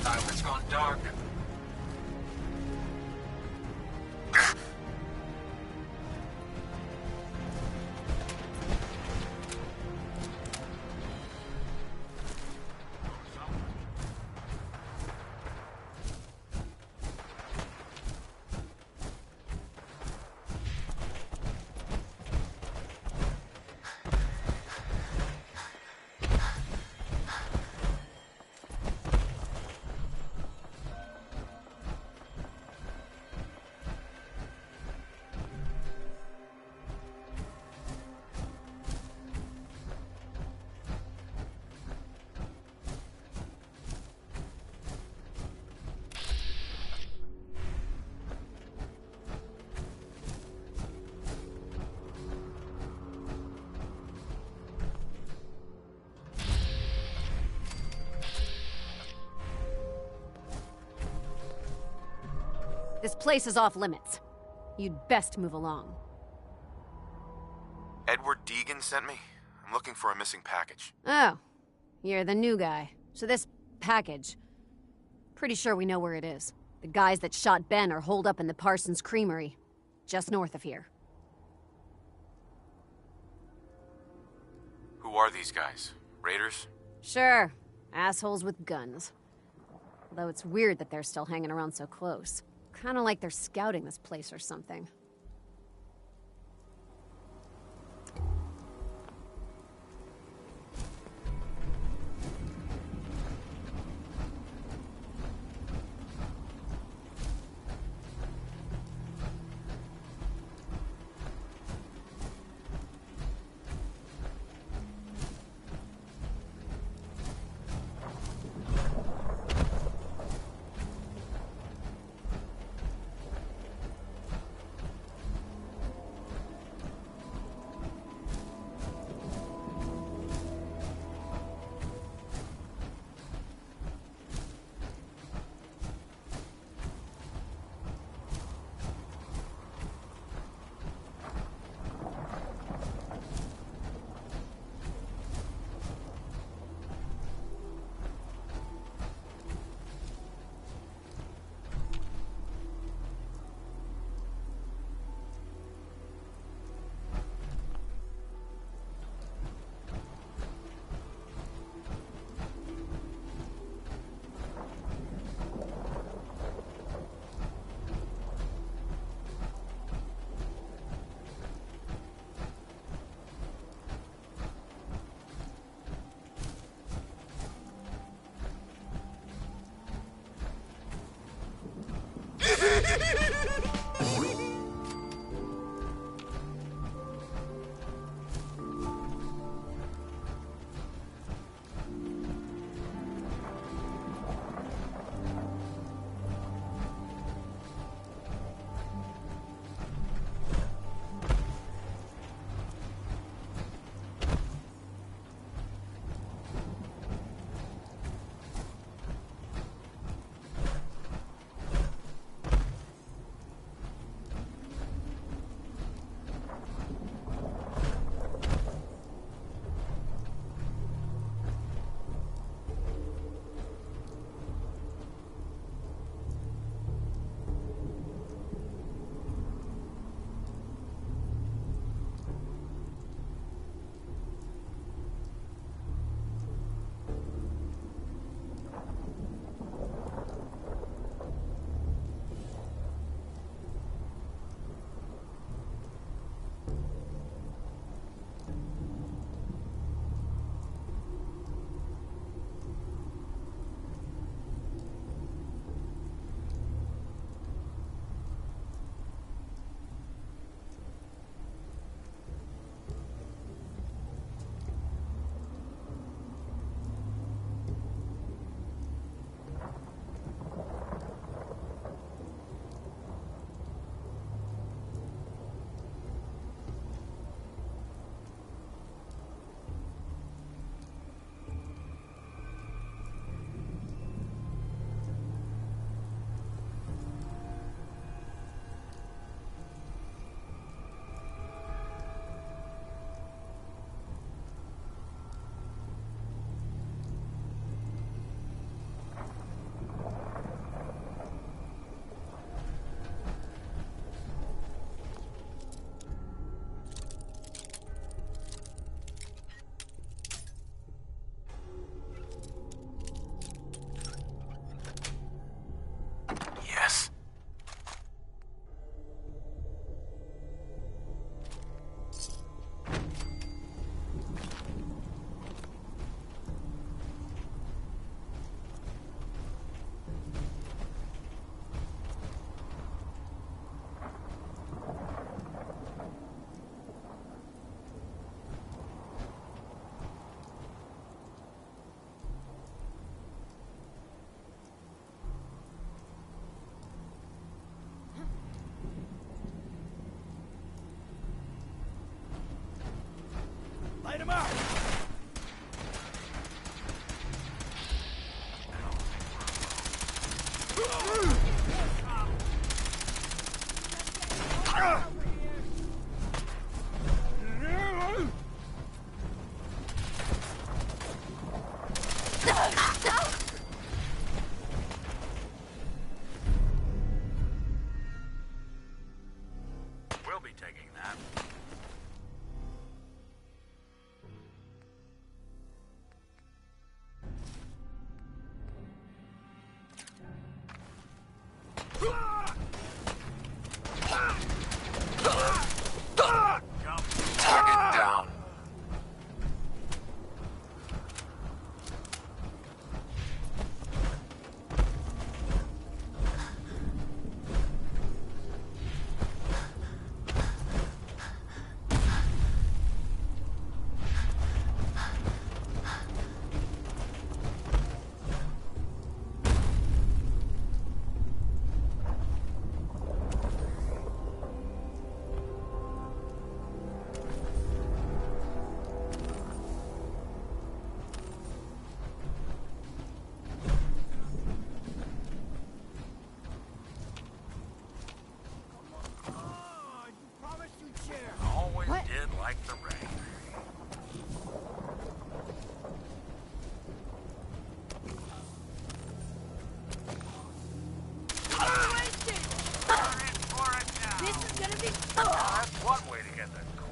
It's gone dark. This place is off limits. You'd best move along. Edward Deegan sent me. I'm looking for a missing package. Oh, you're the new guy. So this package... Pretty sure we know where it is. The guys that shot Ben are holed up in the Parsons Creamery, just north of here. Who are these guys? Raiders? Sure. Assholes with guns. Although it's weird that they're still hanging around so close. Kinda like they're scouting this place or something. We'll be taking that. Target down. Always did like the rain. This is gonna be... That's one way to get that cool.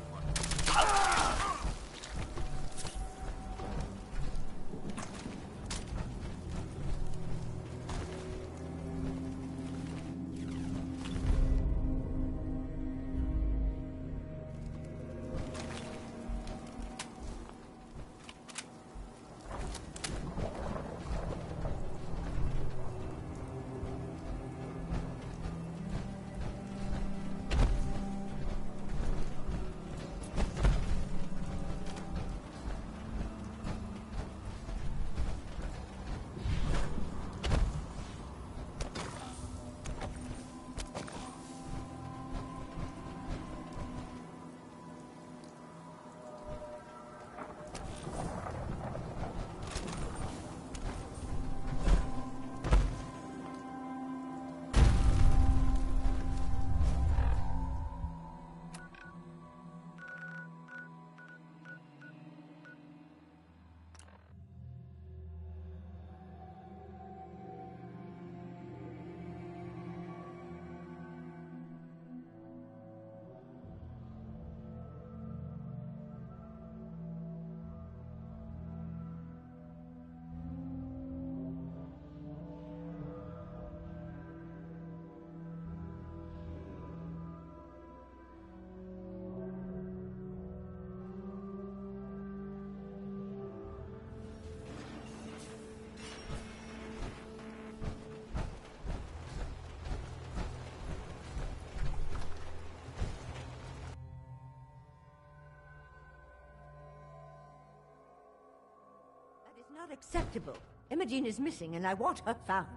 That is not acceptable. Imogene is missing, and I want her found.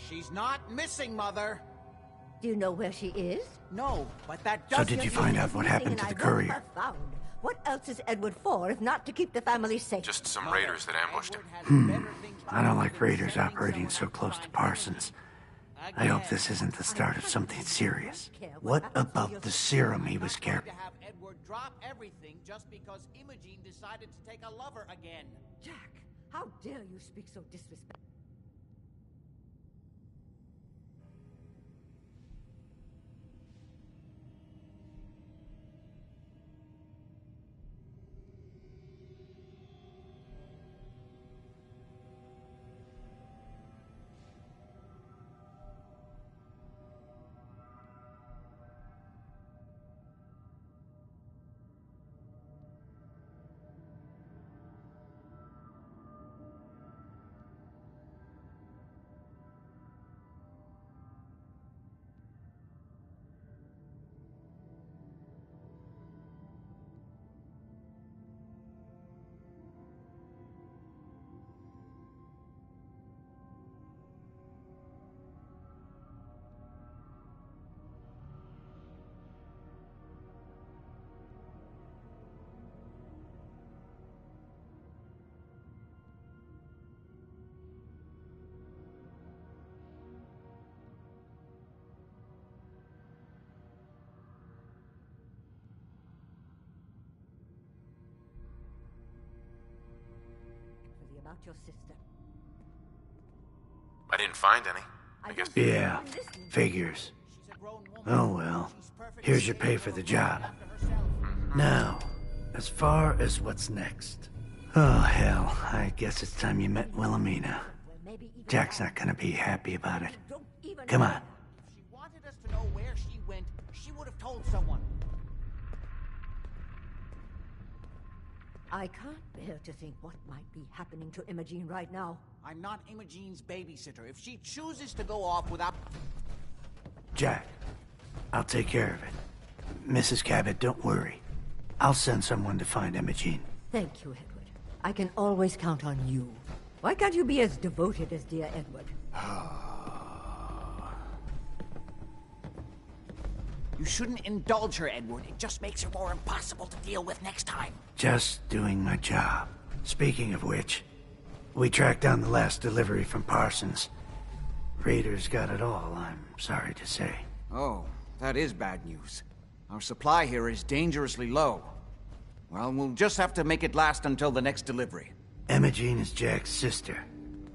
She's not missing, Mother. Do you know where she is? No, but that So doesn't... did you find out what happened to the courier? Found. What else is Edward for if not to keep the family safe? Just some raiders that ambushed him. I don't like raiders operating so close to Parsons. I hope this isn't the start of something serious. What about the serum he was carrying? To have Edward drop everything just because Imogene decided to take a lover again. Jack, how dare you speak so disrespectfully? about your sister. I didn't find any. I guess. Yeah, figures. She's a grown woman. Oh well. She's perfectly Here's your pay capable for the of job. looking after herself. Now, as far as what's next. Oh hell, I guess it's time you met Wilhelmina. Well, maybe even Jack's that. not gonna be happy about it. You don't even Come know on. her. If she wanted us to know where she went, she would have told someone. I can't bear to think what might be happening to Imogene right now. I'm not Imogene's babysitter. If she chooses to go off without... Jack, I'll take care of it. Mrs. Cabot, don't worry. I'll send someone to find Imogene. Thank you, Edward. I can always count on you. Why can't you be as devoted as dear Edward? You shouldn't indulge her, Edward. It just makes her more impossible to deal with next time. Just doing my job. Speaking of which, we tracked down the last delivery from Parsons. Raiders got it all, I'm sorry to say. Oh, that is bad news. Our supply here is dangerously low. Well, we'll just have to make it last until the next delivery. Imogene is Jack's sister.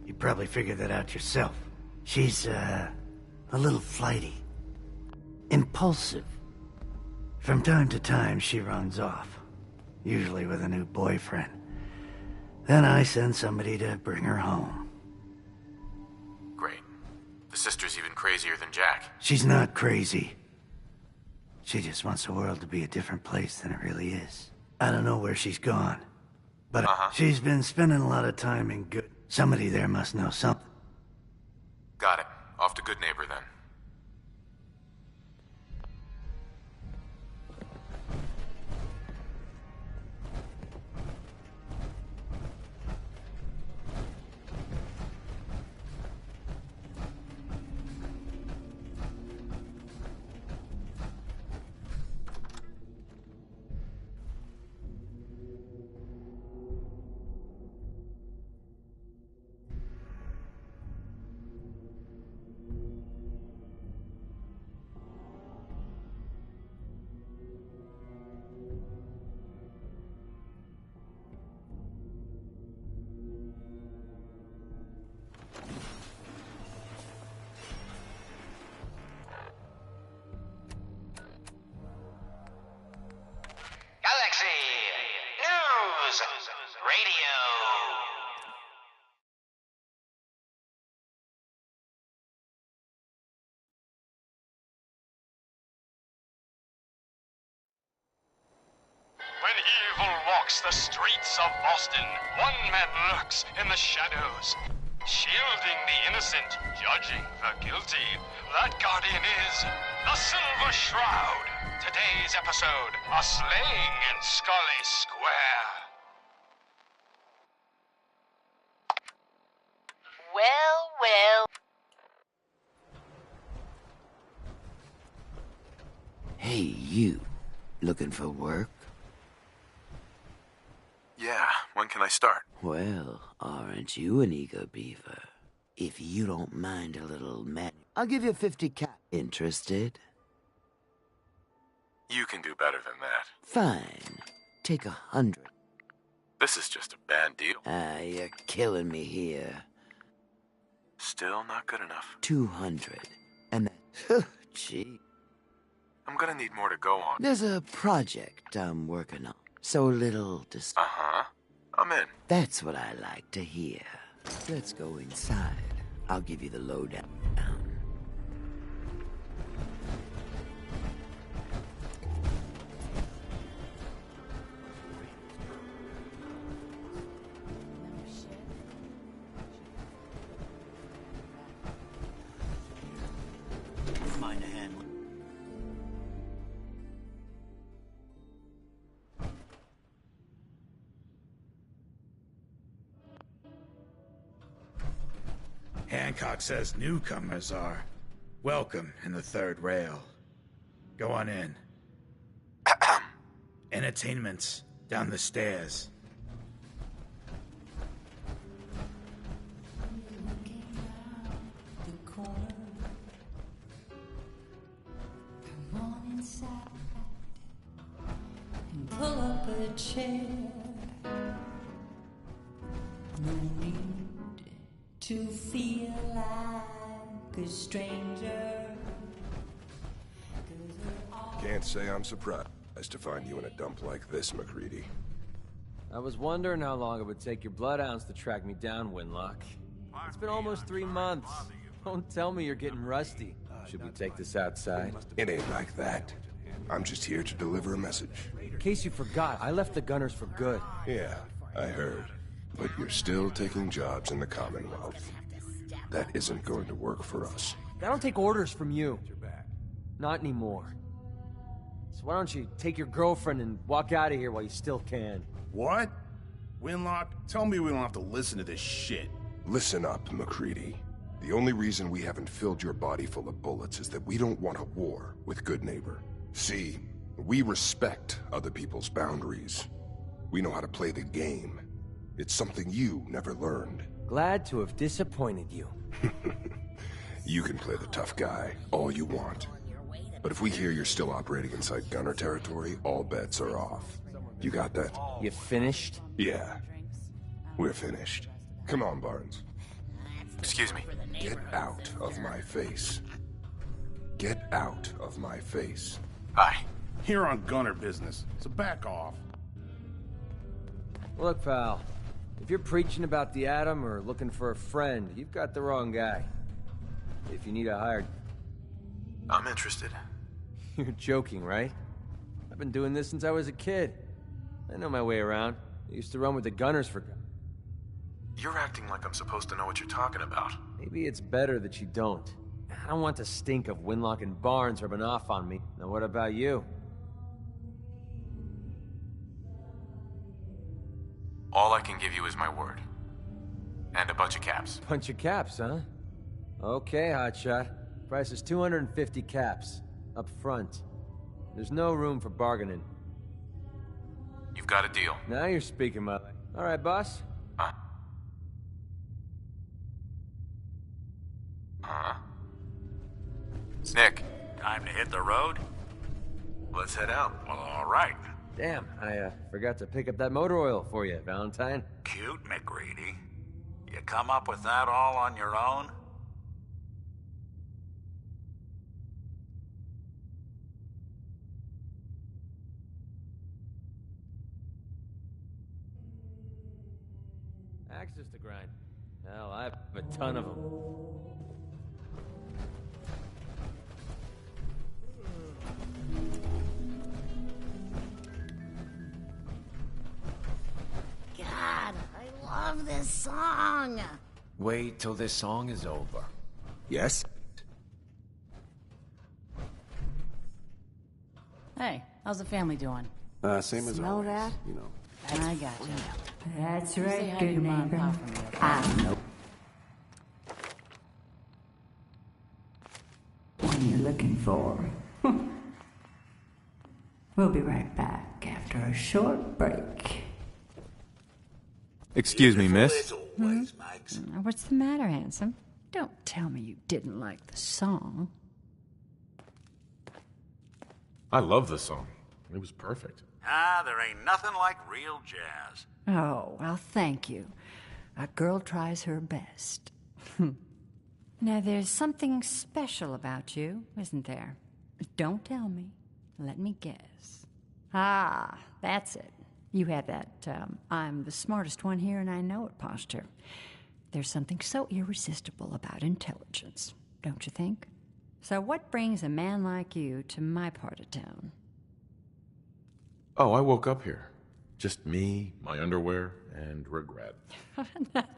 You probably figured that out yourself. She's, a little flighty. Impulsive. From time to time, she runs off. Usually with a new boyfriend. Then I send somebody to bring her home. Great. The sister's even crazier than Jack. She's not crazy. She just wants the world to be a different place than it really is. I don't know where she's gone. But she's been spending a lot of time in good... Somebody there must know something. Got it. Off to Good Neighbor then. Galaxy News Radio. When evil walks the streets of Boston, one man lurks in the shadows, shielding the innocent, judging the guilty. That guardian is the Silver Shroud. Today's episode, a slaying in Scully Square. Well, well. Hey, you. Looking for work? Yeah, when can I start? Well, aren't you an ego beaver? If you don't mind a little I'll give you 50 cap. Interested? You can do better than that. Fine. Take 100. This is just a bad deal. You're killing me here. Still not good enough. 200. And that... Gee. I'm gonna need more to go on. There's a project I'm working on. So little Uh-huh. I'm in. That's what I like to hear. Let's go inside. I'll give you the lowdown. Mind a hand. Hancock says newcomers are welcome in the third rail. Go on in. Entertainment's down the stairs. Pull up a chair. To feel like a stranger. Can't say I'm surprised to find you in a dump like this, MacReady. I was wondering how long it would take your bloodhounds to track me down, Winlock. It's been almost 3 months. Don't tell me you're getting rusty. Should we take this outside? It ain't like that. I'm just here to deliver a message. In case you forgot, I left the Gunners for good. Yeah, I heard. But you're still taking jobs in the Commonwealth. That isn't going to work for us. I don't take orders from you. Not anymore. So why don't you take your girlfriend and walk out of here while you still can? What? Winlock, tell me we don't have to listen to this shit. Listen up, MacReady. The only reason we haven't filled your body full of bullets is that we don't want a war with Good Neighbor. See, we respect other people's boundaries. We know how to play the game. It's something you never learned. Glad to have disappointed you. You can play the tough guy all you want. But if we hear you're still operating inside Gunner territory, all bets are off. You got that? You finished? Yeah. We're finished. Come on, Barnes. Excuse me. Get out of my face. Get out of my face. Hi. Here on Gunner business, so back off. Look, pal. If you're preaching about the Atom or looking for a friend, you've got the wrong guy. If you need a hired... I'm interested. You're joking, right? I've been doing this since I was a kid. I know my way around. I used to run with the Gunners for... You're acting like I'm supposed to know what you're talking about. Maybe it's better that you don't. I don't want the stink of Winlock and Barnes rubbing off on me. Now what about you? All I can give you is my word. And a bunch of caps. Bunch of caps, huh? Okay, hotshot. Price is 250 caps. Up front. There's no room for bargaining. You've got a deal. Now you're speaking my... All right, boss. Nick. Time to hit the road? Let's head out. Well, all right. Damn, I forgot to pick up that motor oil for you, Valentine. Cute, MacReady. You come up with that all on your own? Axes to grind. Hell, I have a ton of them. God, I love this song. Wait till this song is over. Yes? Hey, how's the family doing? Same as Smell always. that? You know. I got you. That's Say right, hi to good your mom and neighbor. pop for me, okay? I know what you're looking for. We'll be right back after a short break. Excuse me, miss. What's the matter, handsome? Don't tell me you didn't like the song. I love the song. It was perfect. There ain't nothing like real jazz. Oh, well, thank you. A girl tries her best. Now, there's something special about you, isn't there? Don't tell me. Let me guess. Ah, that's it. You have that, I'm the smartest one here and I know it posture. There's something so irresistible about intelligence, don't you think? So what brings a man like you to my part of town? Oh, I woke up here. Just me, my underwear, and regret.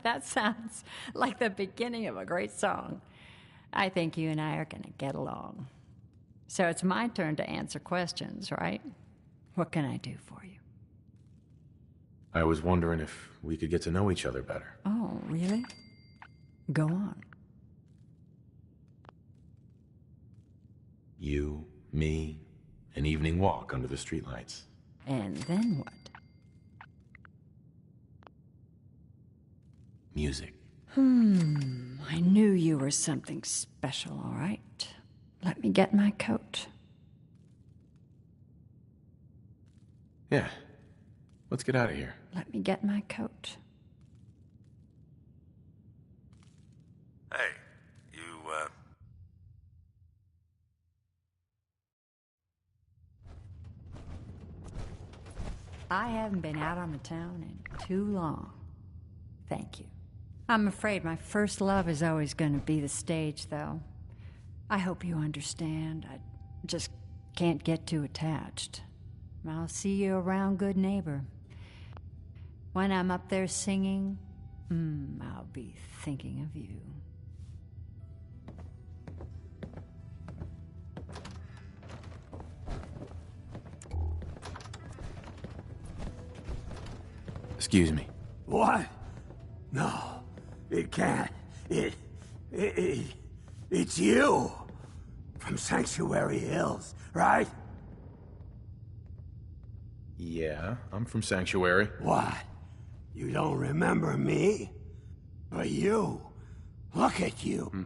That sounds like the beginning of a great song. I think you and I are going to get along. So it's my turn to answer questions, right? What can I do for you? I was wondering if we could get to know each other better. Oh, really? Go on. You, me, an evening walk under the streetlights. And then what? Music. I knew you were something special, all right. Let me get my coat. Yeah. Let's get out of here. Let me get my coat. Hey, you, I haven't been out on the town in too long. Thank you. I'm afraid my first love is always going to be the stage, though. I hope you understand. I just can't get too attached. I'll see you around, good neighbor. When I'm up there singing, I'll be thinking of you. Excuse me. What? No, it can't. It's you. From Sanctuary Hills, right? Yeah, I'm from Sanctuary. What? You don't remember me? But you. Look at you.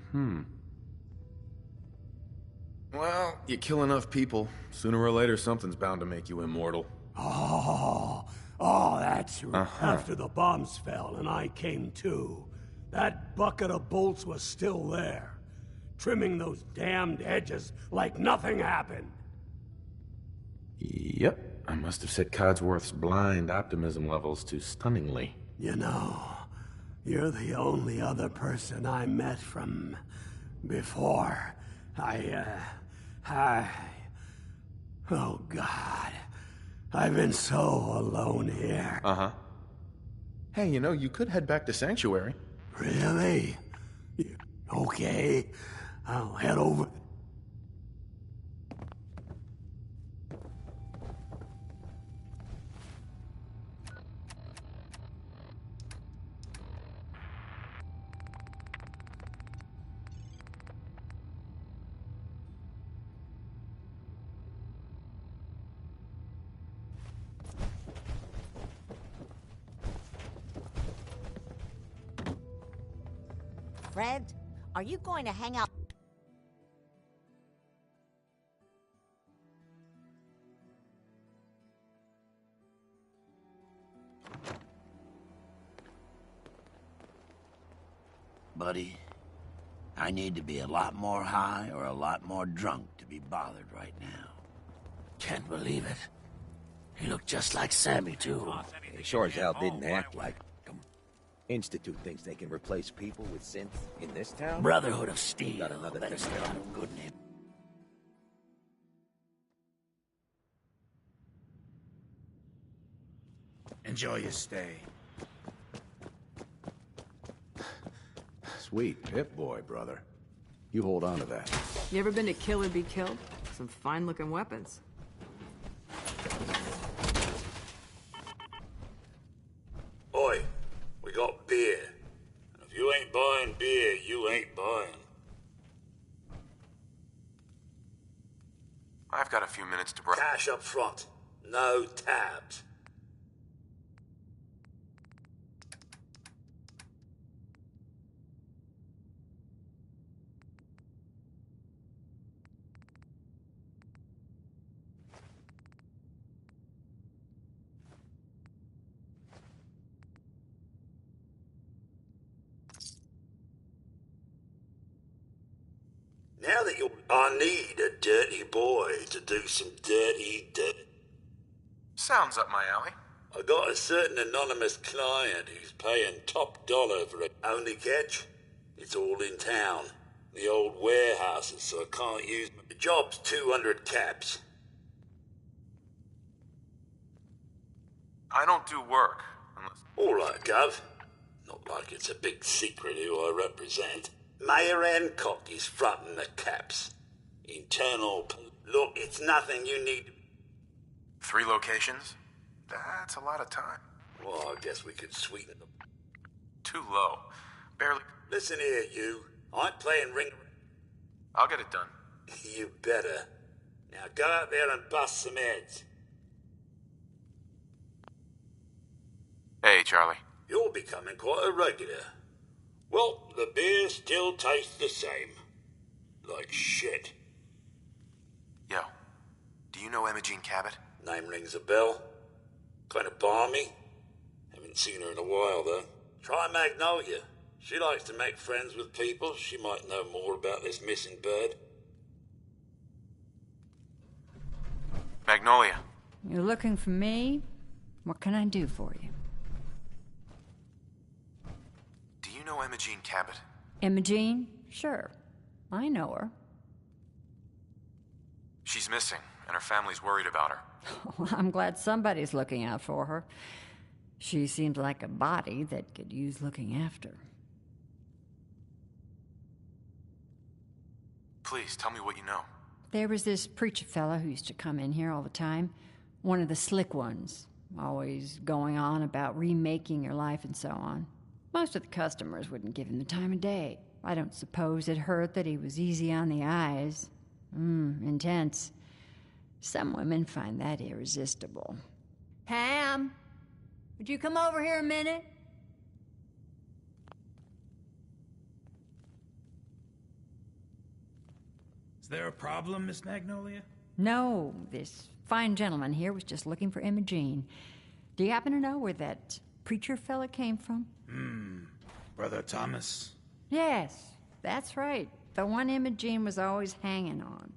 Well, you kill enough people, sooner or later something's bound to make you immortal. Oh, that's right. After the bombs fell and I came to, that bucket of bolts was still there, trimming those damned edges like nothing happened. Yep, I must have set Codsworth's blind optimism levels to stunningly. You know, you're the only other person I met from before. Oh God. I've been so alone here. Hey, you know, you could head back to Sanctuary. Really? Okay, I'll head over. Fred, are you going to hang out? Buddy, I need to be a lot more high or a lot more drunk to be bothered right now. Can't believe it. He looked just like Sammy, too. They sure as hell didn't act like him. Institute thinks they can replace people with synths in this town? Brotherhood of Steel. Got another Better thing stay going. out of good name. Enjoy your stay. Sweet Pip-Boy, brother. You hold on to that. You ever been to Kill or Be Killed? Some fine-looking weapons. Oi, we got beer. If you ain't buying beer, you ain't buying. I've got a few minutes to Cash up front. No tabs. Now that I need a dirty boy to do some dirty dirt. Sounds up my alley. I got a certain anonymous client who's paying top dollar for it. Only catch? It's all in town. The old warehouses, so I can't use them. The job's 200 caps. I don't do work unless... All right, Gov. Not like it's a big secret who I represent. Mayor Hancock is fronting the caps. Internal... Look, it's nothing you need... 3 locations? That's a lot of time. Well, I guess we could sweeten them. Too low. Barely... Listen here, you. I'm playing ring... I'll get it done. You better. Now go out there and bust some heads. Hey, Charlie. You're becoming quite a regular. Well, the beer still tastes the same. Like shit. Yo, do you know Imogene Cabot? Name rings a bell. Kind of balmy. Haven't seen her in a while, though. Try Magnolia. She likes to make friends with people. She might know more about this missing bird. Magnolia. You're looking for me? What can I do for you? Do you know Imogene Cabot? Imogene? Sure. I know her. She's missing, and her family's worried about her. Well, I'm glad somebody's looking out for her. She seems like a body that could use looking after. Please, tell me what you know. There was this preacher fellow who used to come in here all the time. One of the slick ones. Always going on about remaking your life and so on. Most of the customers wouldn't give him the time of day. I don't suppose it hurt that he was easy on the eyes. Intense. Some women find that irresistible. Ham, would you come over here a minute? Is there a problem, Miss Magnolia? No, this fine gentleman here was just looking for Imogene. Do you happen to know where that preacher fella came from? Brother Thomas? Yes, that's right. The one Imogene was always hanging on.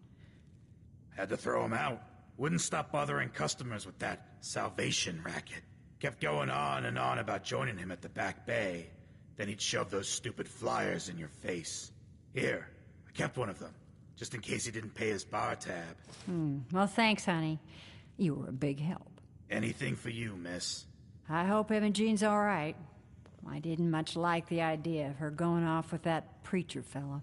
Had to throw him out. Wouldn't stop bothering customers with that salvation racket. Kept going on and on about joining him at the back bay. Then he'd shove those stupid flyers in your face. Here, I kept one of them, just in case he didn't pay his bar tab. Well, thanks, honey. You were a big help. Anything for you, miss. I hope Imogene's all right. I didn't much like the idea of her going off with that preacher fella.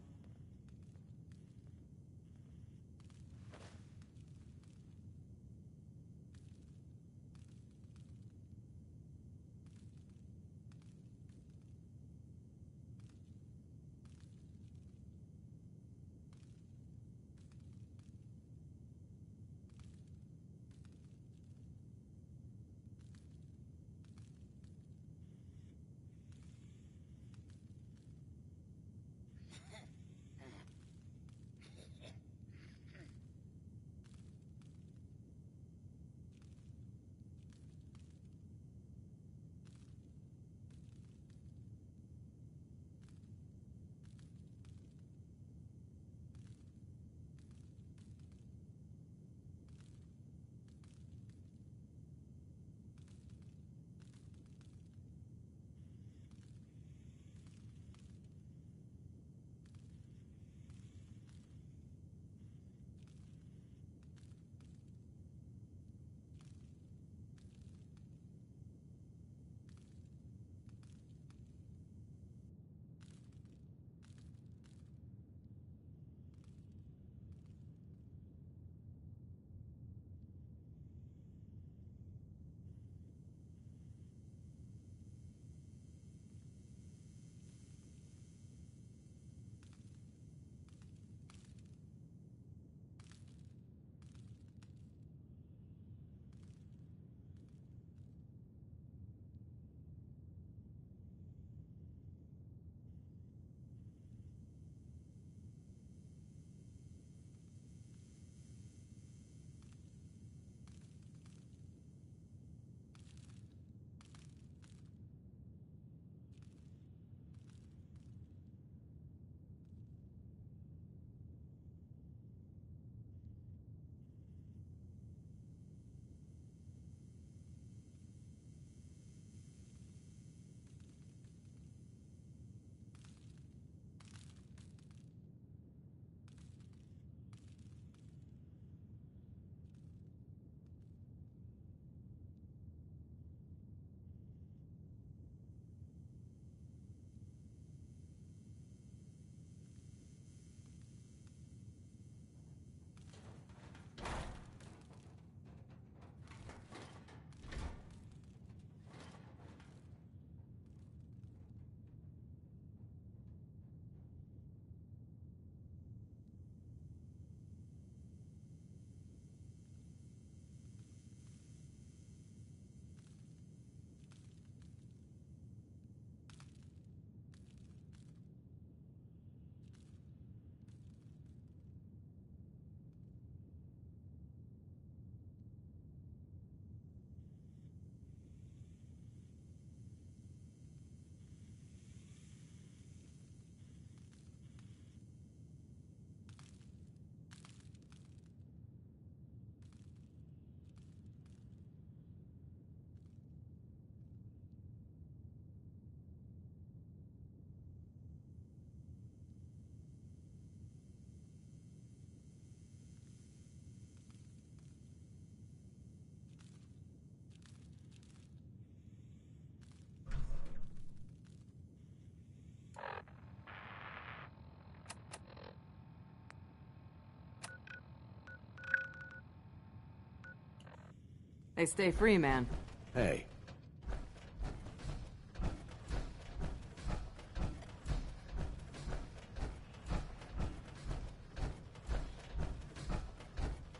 Hey, stay free, man. Hey.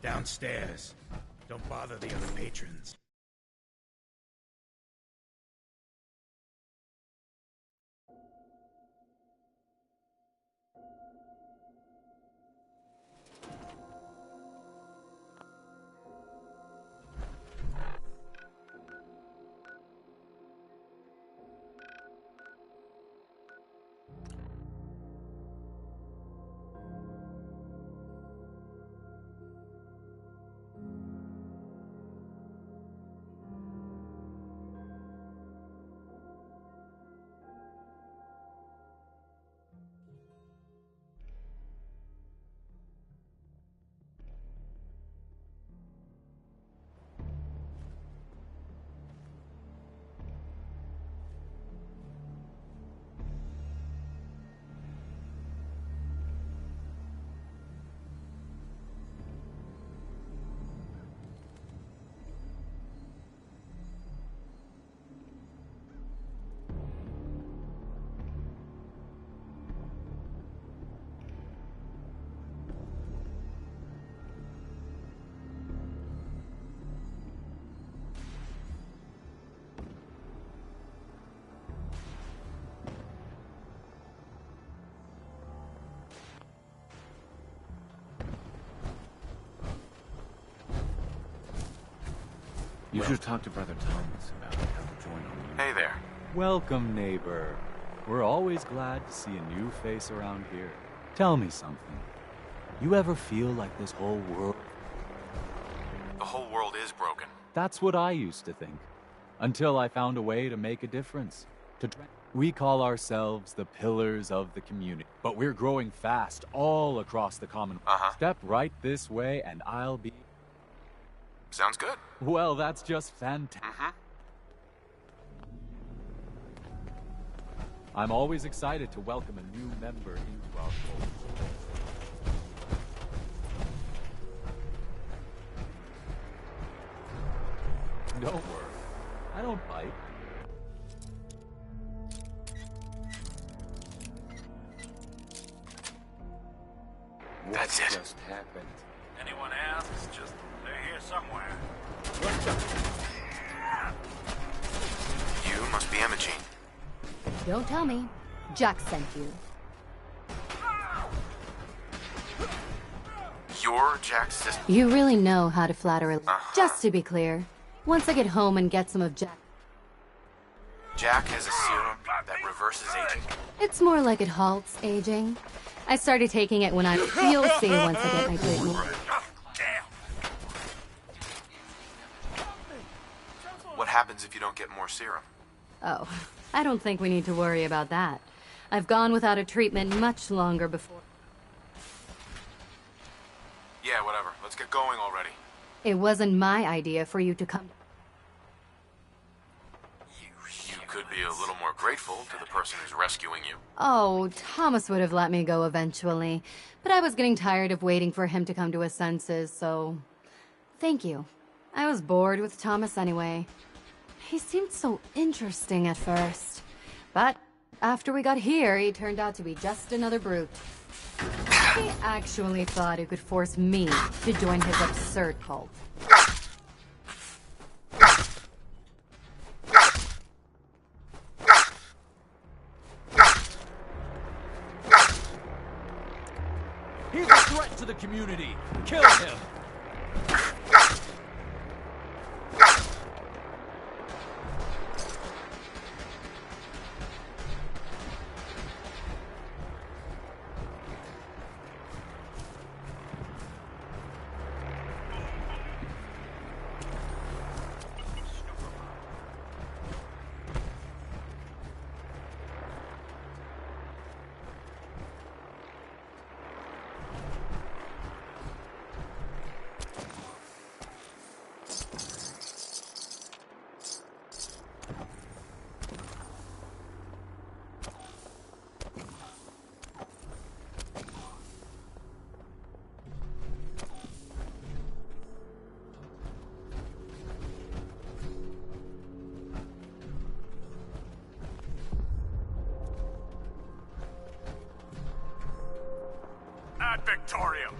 Downstairs. Don't bother the other patrons. You should talk to Brother Thomas about how to join on the... Hey there. Welcome, neighbor. We're always glad to see a new face around here. Tell me something. You ever feel like this whole world... The whole world is broken. That's what I used to think. Until I found a way to make a difference. We call ourselves the Pillars of the Community. But we're growing fast all across the Commonwealth. Step right this way and I'll be... Sounds good. Well, that's just fantastic. I'm always excited to welcome a new member into our fold. Don't worry. I don't bite. That's it. Just happened. Anyone else? Just they're here somewhere. You must be Imogene. Don't tell me. Jack sent you. You're Jack's sister? You really know how to flatter a... Just to be clear, once I get home and get some of Jack... Jack has a serum that reverses aging? It's more like it halts aging. I started taking it when You'll see once I get my treatment. What happens if you don't get more serum? Oh, I don't think we need to worry about that. I've gone without a treatment much longer before. Yeah, whatever. Let's get going already. It wasn't my idea for you to come. You could be a little more grateful to the person who's rescuing you. Oh, Thomas would have let me go eventually, but I was getting tired of waiting for him to come to his senses, so... Thank you. I was bored with Thomas anyway. He seemed so interesting at first, but after we got here, he turned out to be just another brute. He actually thought he could force me to join his absurd cult. He's a threat to the community. Kill him. ad Victoriam.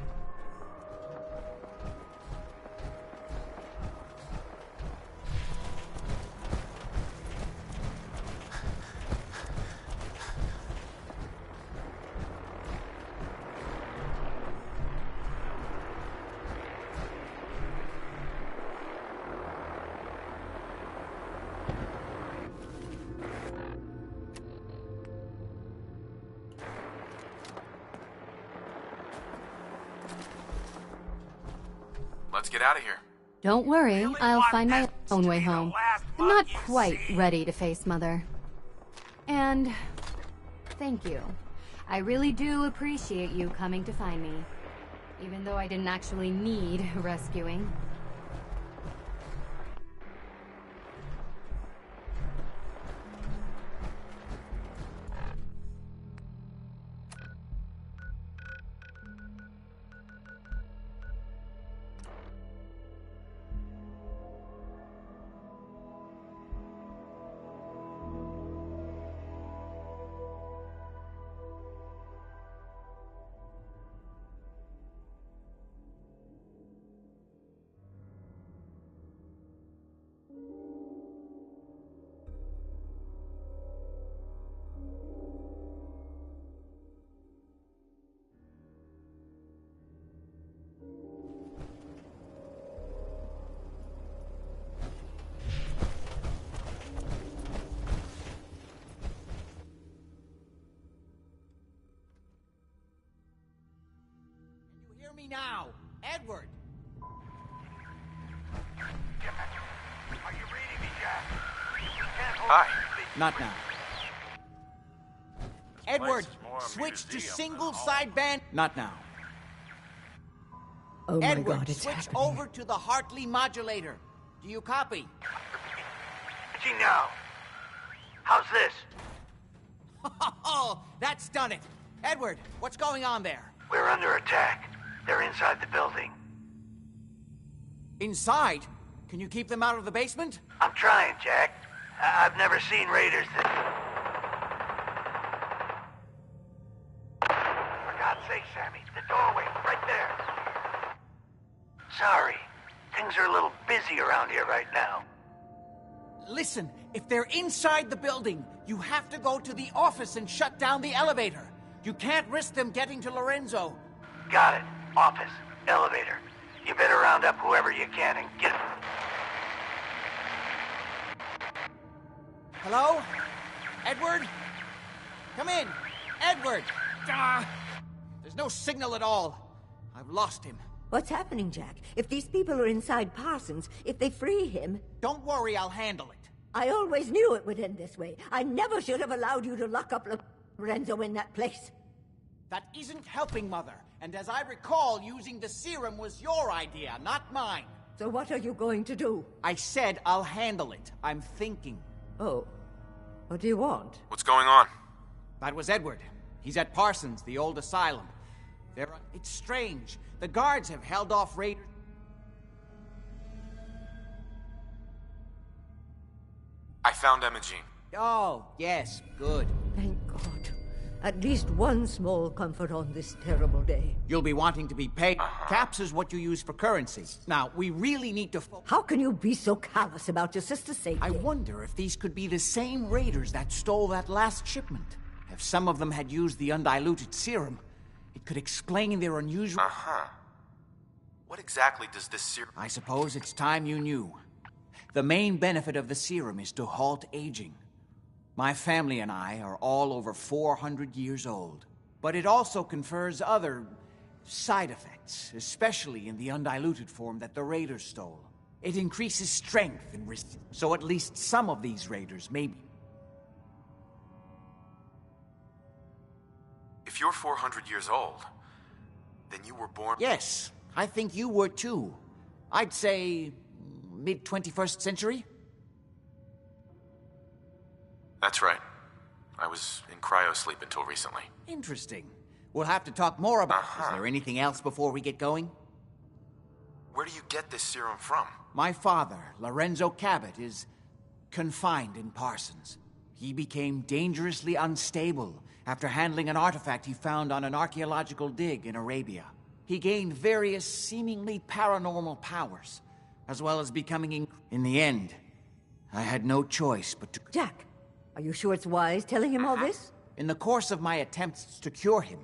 Let's get out of here. Don't worry, I'll find my own way home. I'm not quite ready to face Mother. And thank you. I really do appreciate you coming to find me, even though I didn't actually need rescuing. Hear me now, Edward. Are you reading me, Jack? Hi. Not now. Edward, switch to single sideband. Not now. Oh my Edward, God, it's switch happening. over to the Hartley modulator. Do you copy? Now. How's this? Oh, that's done it. Edward, what's going on there? We're under attack. They're inside the building. Inside? Can you keep them out of the basement? I'm trying, Jack. I've never seen raiders that... For God's sake, Sammy, the doorway, right there. Sorry. Things are a little busy around here right now. Listen, if they're inside the building, you have to go to the office and shut down the elevator. You can't risk them getting to Lorenzo. Got it. Office. Elevator. You better round up whoever you can and get... Hello? Edward? Come in. Edward! Ah, there's no signal at all. I've lost him. What's happening, Jack? If these people are inside Parsons, if they free him... Don't worry, I'll handle it. I always knew it would end this way. I never should have allowed you to lock up Lorenzo in that place. That isn't helping, Mother. And as I recall, using the serum was your idea, not mine. So what are you going to do? I said I'll handle it. I'm thinking. Oh. What do you want? What's going on? That was Edward. He's at Parsons, the old asylum. It's strange. The guards have held off raiders. I found Imogene. Oh, yes, good. Thank God. At least one small comfort on this terrible day. You'll be wanting to be paid. Caps is what you use for currency. Now, we really need to... How can you be so callous about your sister's safety? I wonder if these could be the same raiders that stole that last shipment. If some of them had used the undiluted serum, it could explain their unusual... What exactly does this serum... I suppose it's time you knew. The main benefit of the serum is to halt aging. My family and I are all over 400 years old. But it also confers other side effects, especially in the undiluted form that the raiders stole. It increases strength and so at least some of these raiders may be. If you're 400 years old, then you were born... Yes, I think you were too. I'd say mid-21st century? That's right. I was in cryosleep until recently. Interesting. We'll have to talk more about it. Is there anything else before we get going? Where do you get this serum from? My father, Lorenzo Cabot, is confined in Parsons. He became dangerously unstable after handling an artifact he found on an archaeological dig in Arabia. He gained various seemingly paranormal powers, as well as becoming in the end, I had no choice but to... Jack, are you sure it's wise telling him all this? In the course of my attempts to cure him,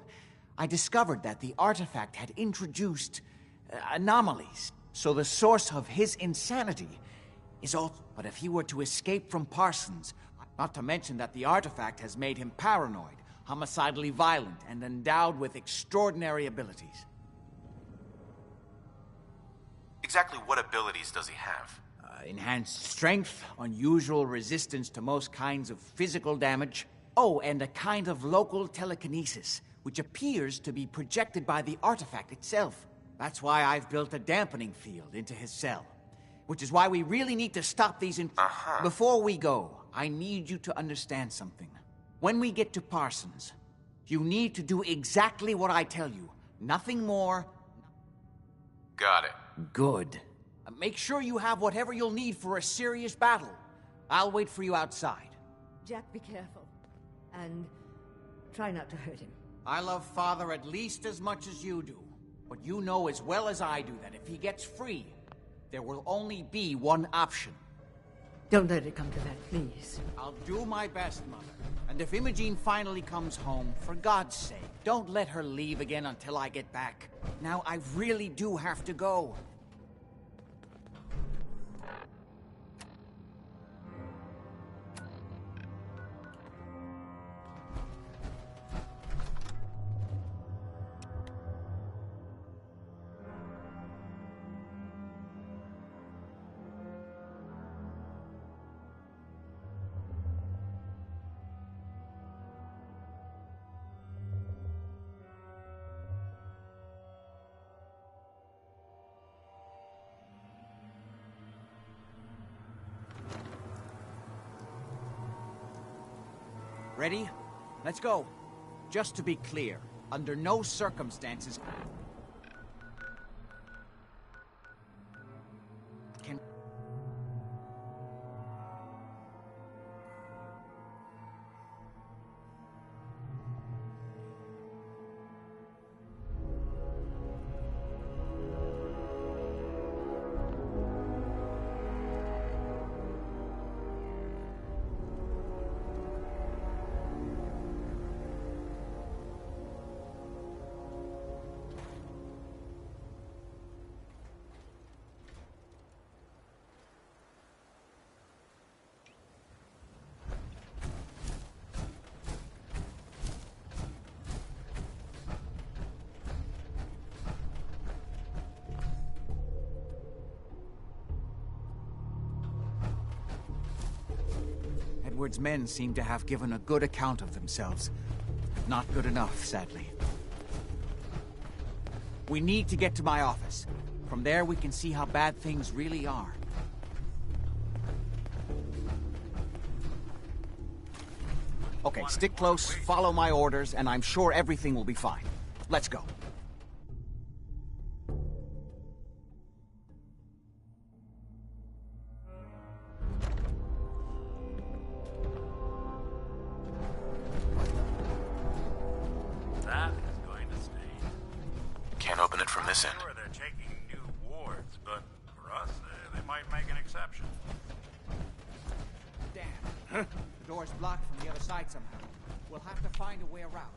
I discovered that the artifact had introduced anomalies. So the source of his insanity is all... But if he were to escape from Parsons, not to mention that the artifact has made him paranoid, homicidally violent, and endowed with extraordinary abilities. Exactly what abilities does he have? Enhanced strength, unusual resistance to most kinds of physical damage. Oh, and a kind of local telekinesis, which appears to be projected by the artifact itself. That's why I've built a dampening field into his cell. Which is why we really need to stop these Before we go, I need you to understand something. When we get to Parsons, you need to do exactly what I tell you. Nothing more. Got it. Good. Make sure you have whatever you'll need for a serious battle. I'll wait for you outside. Jack, be careful. And try not to hurt him. I love Father at least as much as you do. But you know as well as I do that if he gets free, there will only be one option. Don't let it come to that, please. I'll do my best, Mother. And if Imogene finally comes home, for God's sake, don't let her leave again until I get back. Now, I really do have to go. Ready? Let's go. Just to be clear, under no circumstances can... Edward's men seem to have given a good account of themselves. Not good enough, sadly. We need to get to my office. From there, we can see how bad things really are. Okay, stick close, follow my orders, and I'm sure everything will be fine. Let's go. That is going to stay. Can't open it from this end. Sure, they're taking new wards, but for us, they might make an exception. Damn. The door's blocked from the other side somehow. We'll have to find a way around.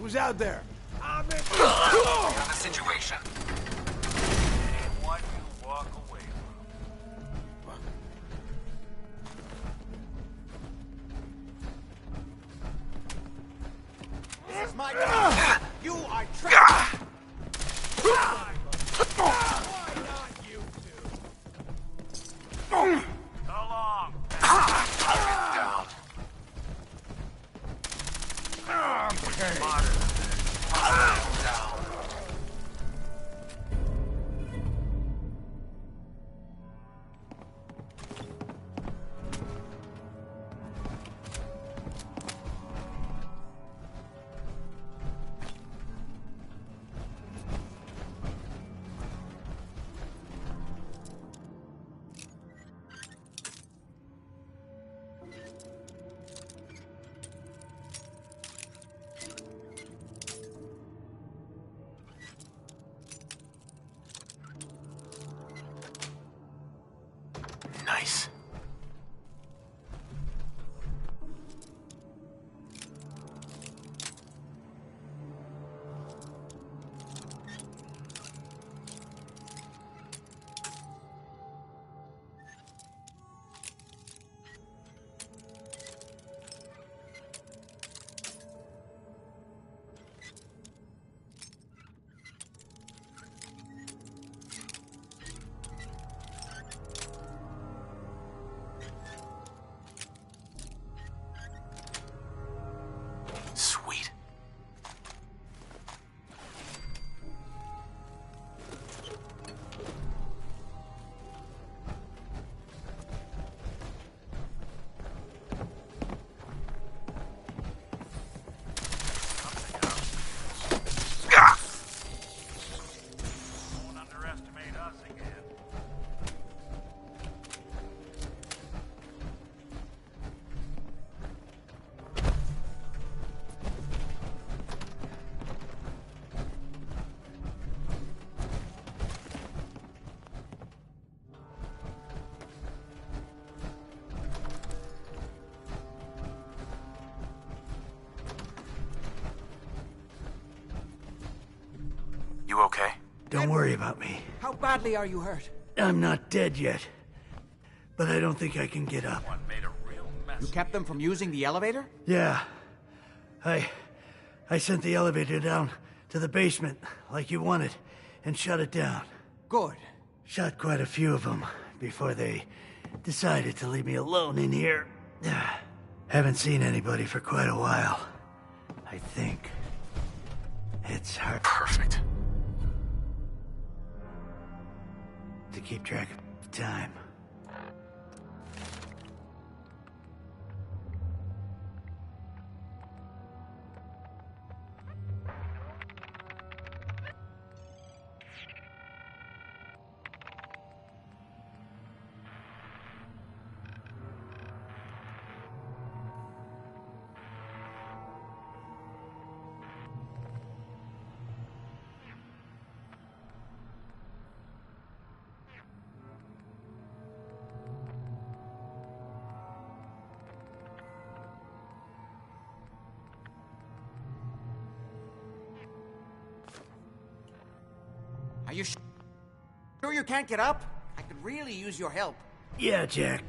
Who's out there? We have a situation. And what you walk away from. This is my job. You are trapped. Why not you two? So long. Down. Smarter than this. Down. You okay? Don't worry about me. How badly are you hurt? I'm not dead yet. But I don't think I can get up. You kept them from using the elevator? Yeah. I sent the elevator down to the basement, like you wanted, and shut it down. Good. Shot quite a few of them before they decided to leave me alone in here. Haven't seen anybody for quite a while. I think it's hard. Perfect. To keep track of time. Are you sure you can't get up? I could really use your help. Yeah, Jack.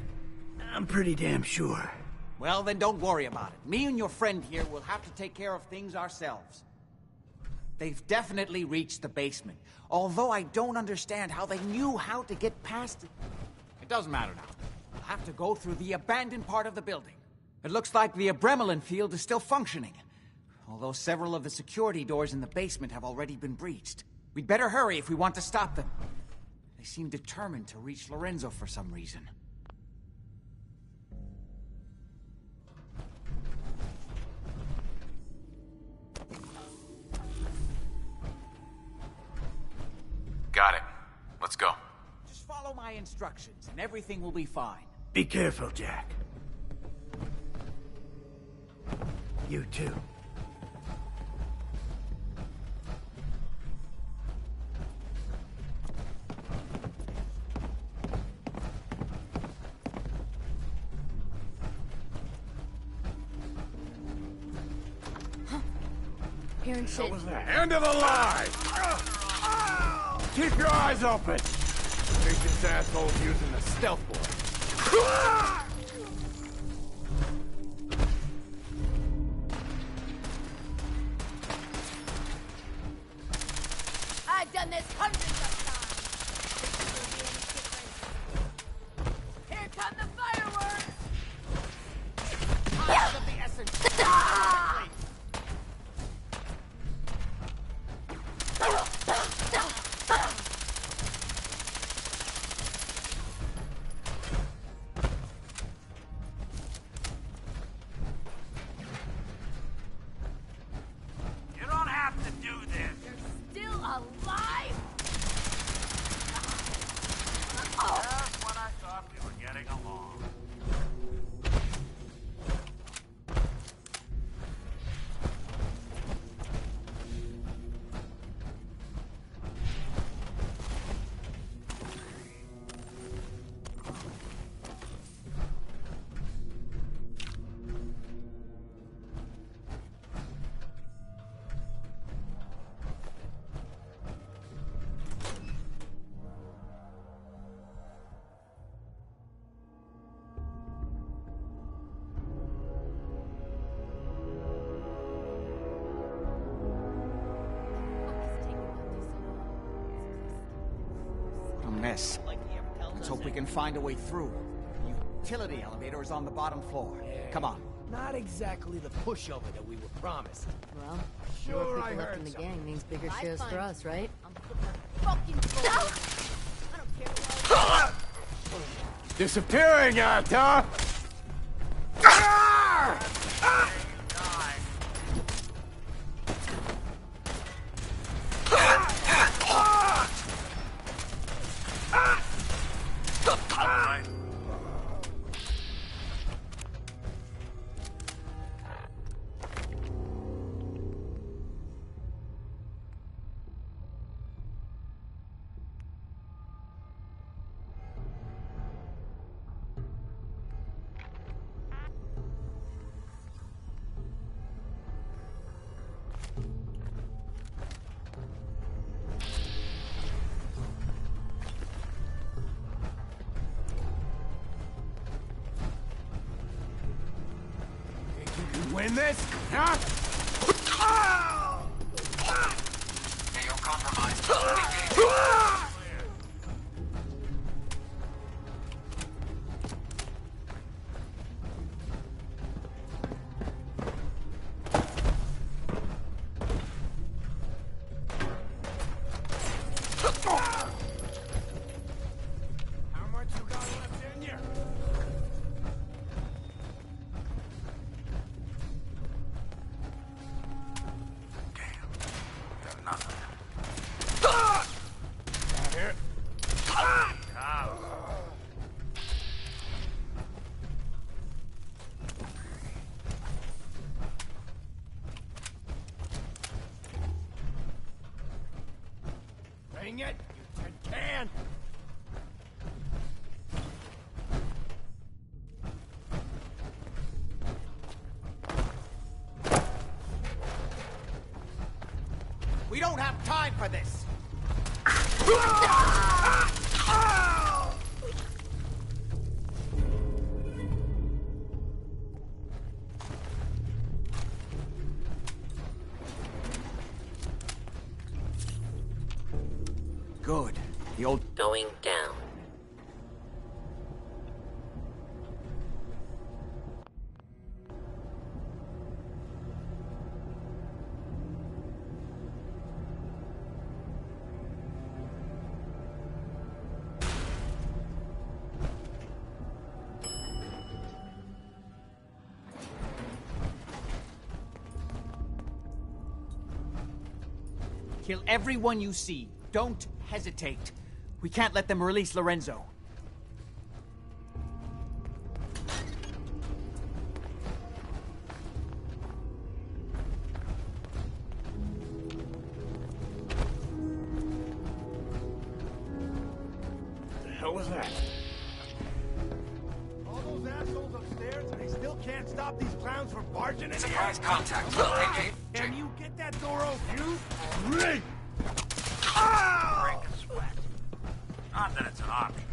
I'm pretty damn sure. Well, then don't worry about it. Me and your friend here will have to take care of things ourselves. They've definitely reached the basement, although I don't understand how they knew how to get past it. It doesn't matter now. We'll have to go through the abandoned part of the building. It looks like the Abramelin field is still functioning, although several of the security doors in the basement have already been breached. We'd better hurry if we want to stop them. They seem determined to reach Lorenzo for some reason. Got it. Let's go. Just follow my instructions and everything will be fine. Be careful, Jack. You too. Hearing shit. End of the line! Keep your eyes open! Think this asshole's using the stealth board. I've done this hundreds of times. Here come the fireworks! Time of the essence. You don't have to do this. Still alive? Just when I thought we were getting along. A mess. Let's hope we can find a way through. The utility elevator is on the bottom floor. Come on. Not exactly the pushover that we were promised. Well, Sure, more I people left heard in the something. gang means bigger shares for us, right? Disappearing act, huh? win this? Huh? AO compromised. How much you got left in you? Got nothing. Here. Bring it, you tin can! We don't have time for this! Good. The old... Going down. Kill everyone you see. Don't hesitate. We can't let them release Lorenzo. The hell was that? All those assholes upstairs, and they still can't stop these clowns from barging in Surprise here? contact. Can you get that door open? Great! Break a sweat. Not that it's an option.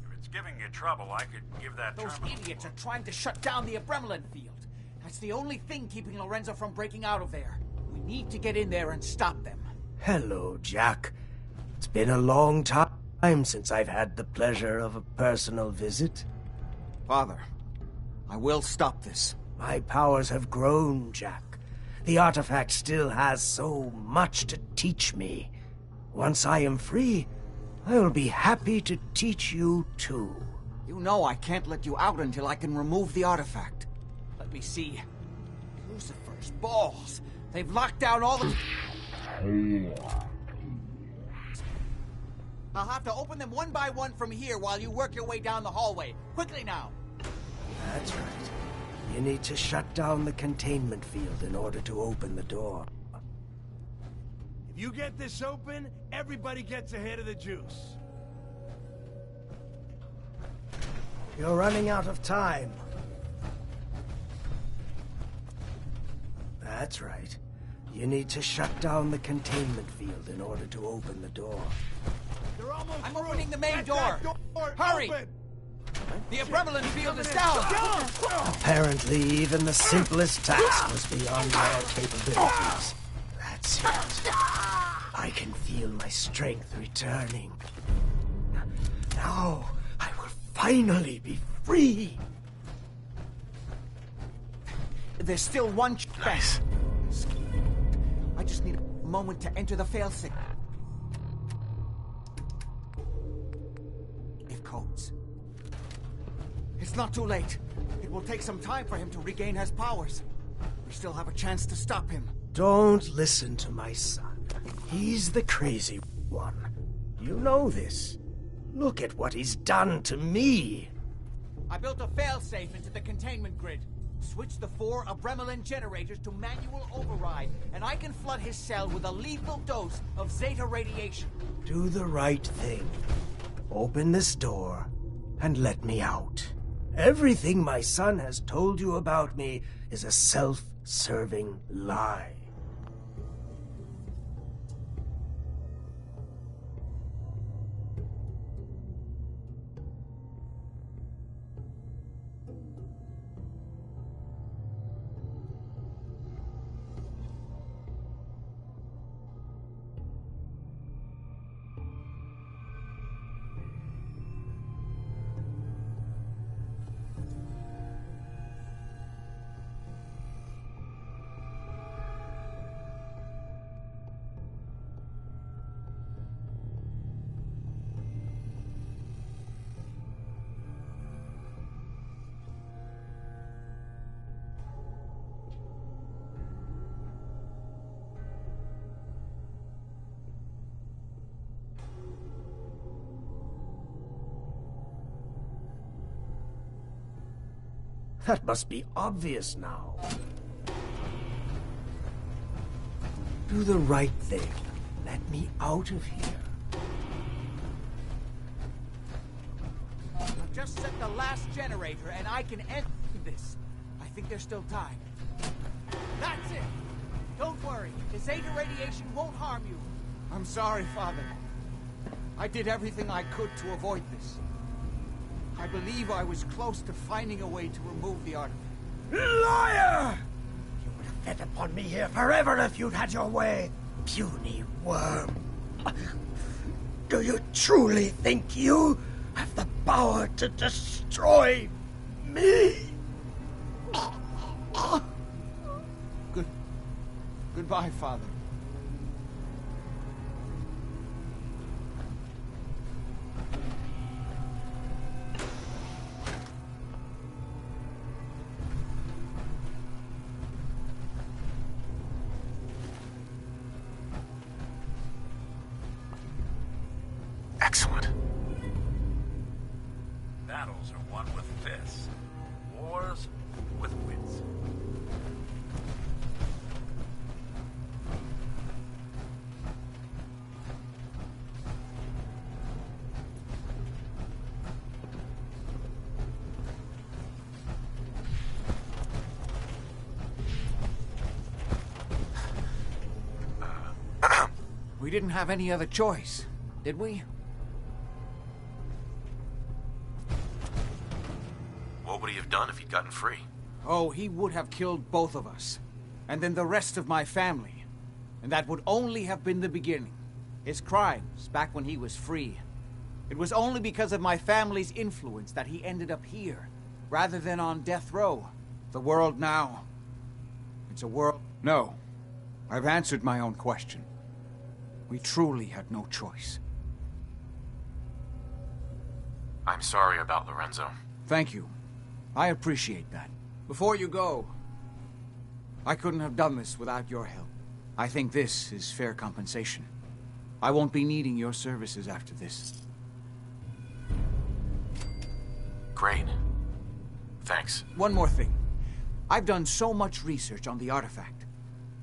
If it's giving you trouble, I could give that Those terminal. idiots are trying to shut down the Abremlin field. That's the only thing keeping Lorenzo from breaking out of there. We need to get in there and stop them. Hello, Jack. It's been a long time since I've had the pleasure of a personal visit. Father, I will stop this. My powers have grown, Jack. The artifact still has so much to teach me. Once I am free, I will be happy to teach you too. You know I can't let you out until I can remove the artifact. Let me see. Lucifer's balls. They've locked down all the... I'll have to open them one by one from here while you work your way down the hallway. Quickly now. That's right. You need to shut down the containment field in order to open the door. If you get this open, everybody gets a hit of the juice. You're running out of time. That's right. You need to shut down the containment field in order to open the door. I'm opening the main door. Hurry! Open. The Abremlin field is down. Apparently, even the simplest task was beyond your capabilities. That's it. I can feel my strength returning. Now, I will finally be free. There's still one chance. I just need a moment to enter the failsafe. If codes. It's not too late. It will take some time for him to regain his powers. We still have a chance to stop him. Don't listen to my son. He's the crazy one. You know this. Look at what he's done to me. I built a failsafe into the containment grid. Switch the 4 Abremlin generators to manual override, and I can flood his cell with a lethal dose of Zeta radiation. Do the right thing. Open this door and let me out. Everything my son has told you about me is a self-serving lie. That must be obvious now. Do the right thing. Let me out of here. I've just set the last generator, and I can end this. I think there's still time. That's it! Don't worry, the Zeta radiation won't harm you. I'm sorry, Father. I did everything I could to avoid this. I believe I was close to finding a way to remove the artifact. Liar! You would have fed upon me here forever if you'd had your way, puny worm. Do you truly think you have the power to destroy me? Goodbye, Father. Excellent. Battles are won with fists. Wars with wits. We didn't have any other choice, did we? What would he have done if he'd gotten free? Oh, he would have killed both of us. And then the rest of my family. And that would only have been the beginning. His crimes, back when he was free. It was only because of my family's influence that he ended up here, rather than on death row. The world now. It's a world... No. I've answered my own question. We truly had no choice. I'm sorry about Lorenzo. Thank you. I appreciate that. Before you go, I couldn't have done this without your help. I think this is fair compensation. I won't be needing your services after this. Great. Thanks. One more thing. I've done so much research on the artifact.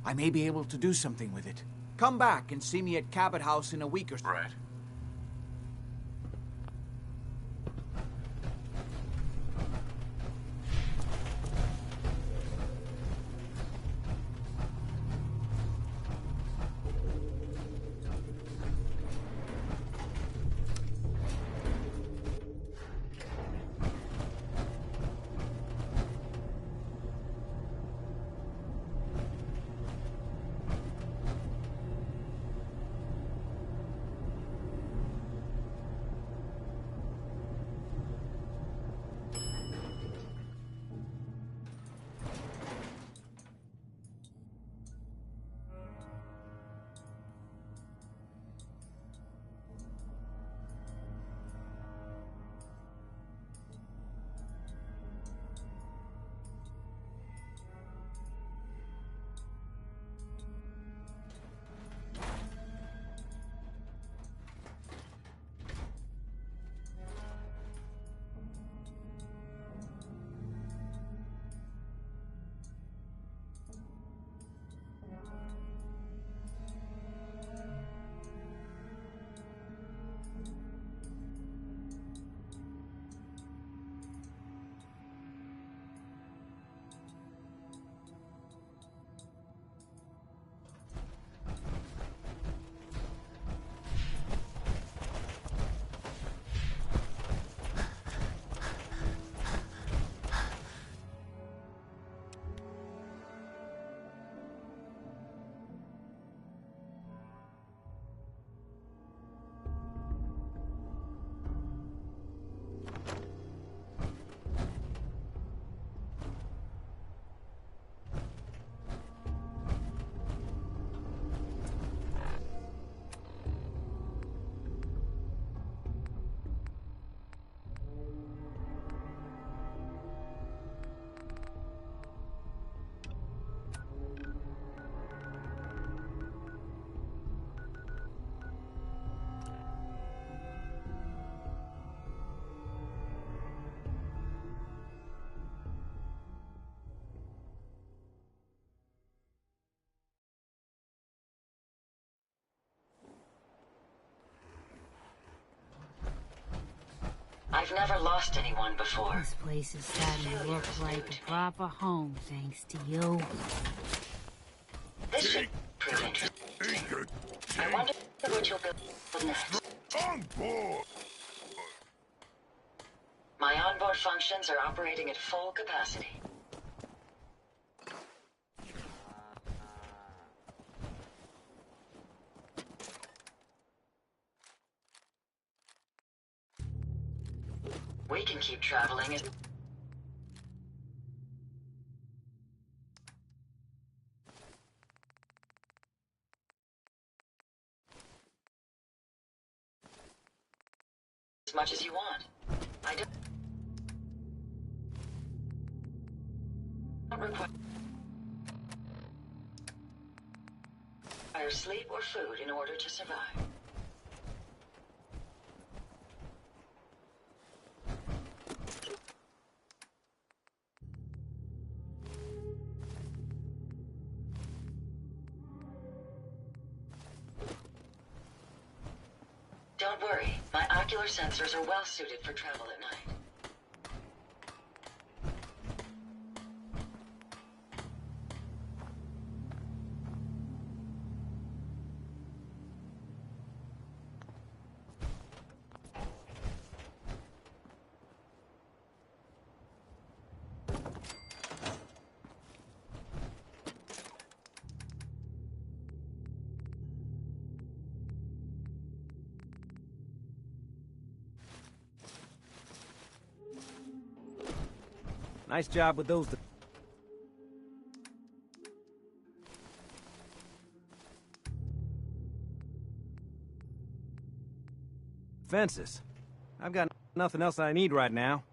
I may be able to do something with it. Come back and see me at Cabot House in a week or so. Right. I've never lost anyone before. This place is starting to look like a proper home, thanks to you. This should prove interesting. I wonder what you'll build next. On board! My onboard functions are operating at full capacity. We can keep traveling as... as much as you want. I don't require sleep or food in order to survive. Don't worry, my ocular sensors are well suited for travel at night. Nice job with those. Fences. I've got nothing else I need right now.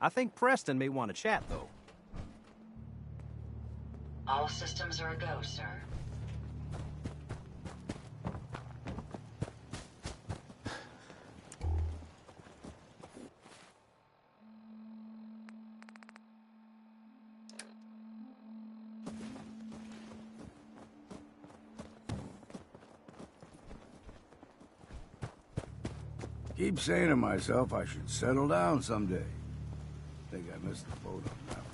I think Preston may want to chat, though. All systems are a go, sir. Keep saying to myself I should settle down someday. Think I missed the boat on that one.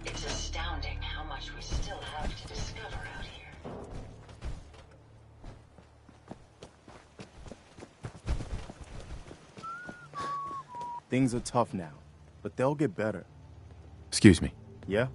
It's astounding how much we still have to discover out here. Things are tough now, but they'll get better. Excuse me. Yeah?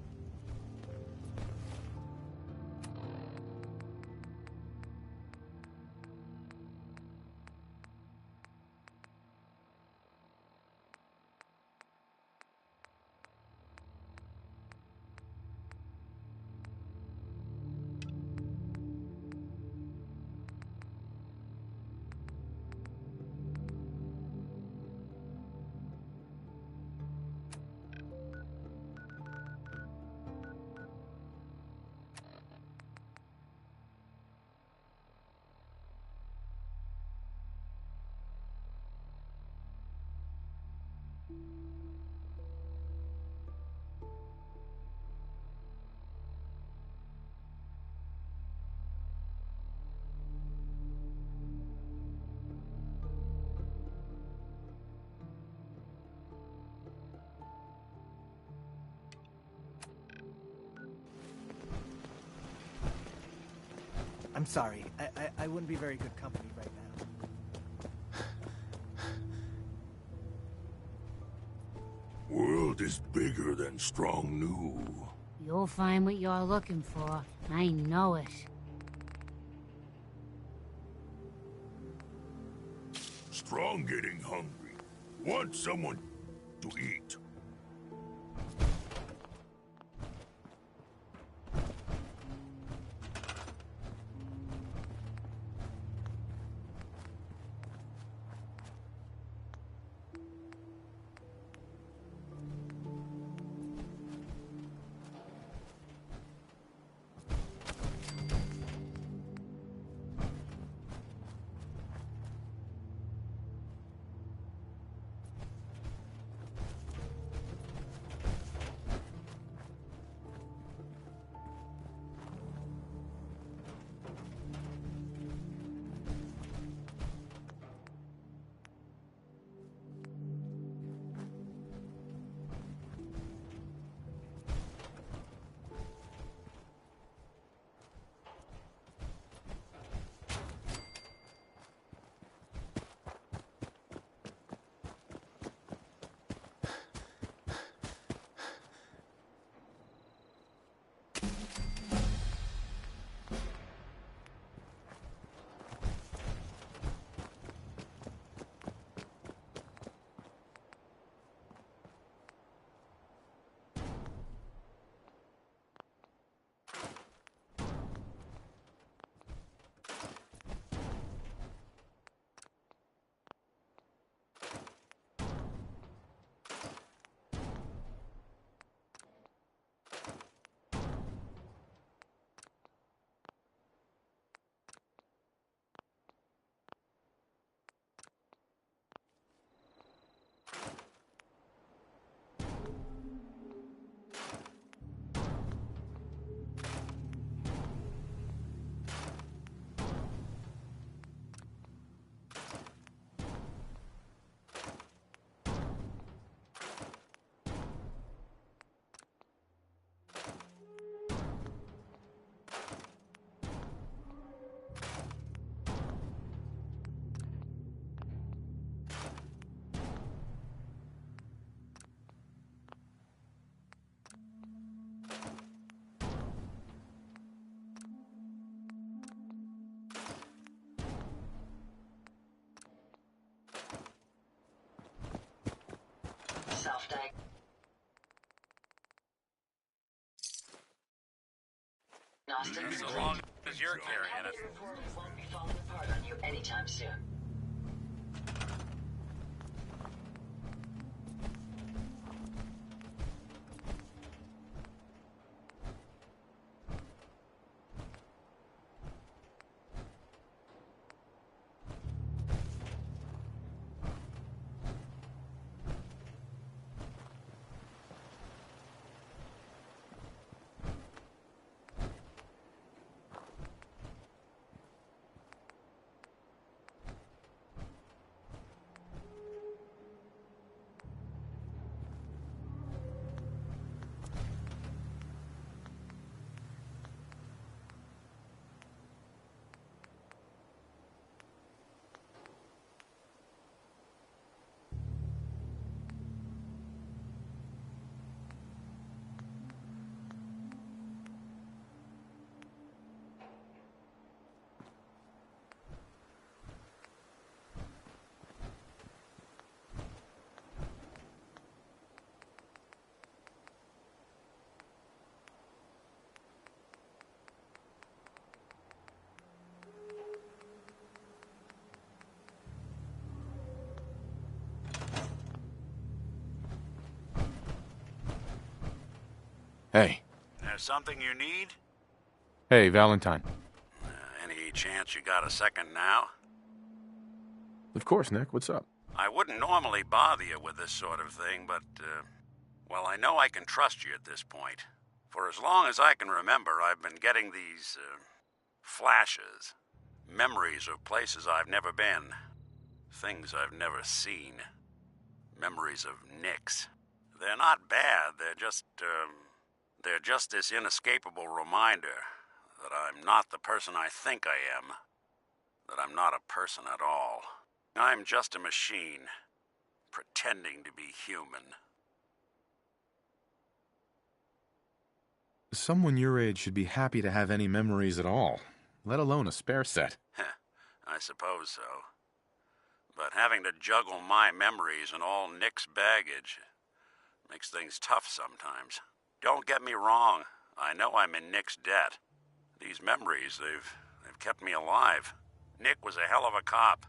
I'm sorry. I wouldn't be very good company right now. World is bigger than Strong knew. You'll find what you're looking for. I know it. Strong getting hungry. Want someone to eat. Diagnostics. As long as you're carrying it. Won't be falling apart on you anytime soon. Hey. There's something you need? Hey, Valentine. Any chance you got a second now? Of course, Nick. What's up? I wouldn't normally bother you with this sort of thing, but, well, I know I can trust you at this point. For as long as I can remember, I've been getting these, flashes. Memories of places I've never been. Things I've never seen. Memories of Nicks. They're not bad, they're just this inescapable reminder that I'm not the person I think I am, that I'm not a person at all. I'm just a machine, pretending to be human. Someone your age should be happy to have any memories at all, let alone a spare set. I suppose so. But having to juggle my memories and all Nick's baggage makes things tough sometimes. Don't get me wrong, I know I'm in Nick's debt. These memories, they've kept me alive. Nick was a hell of a cop.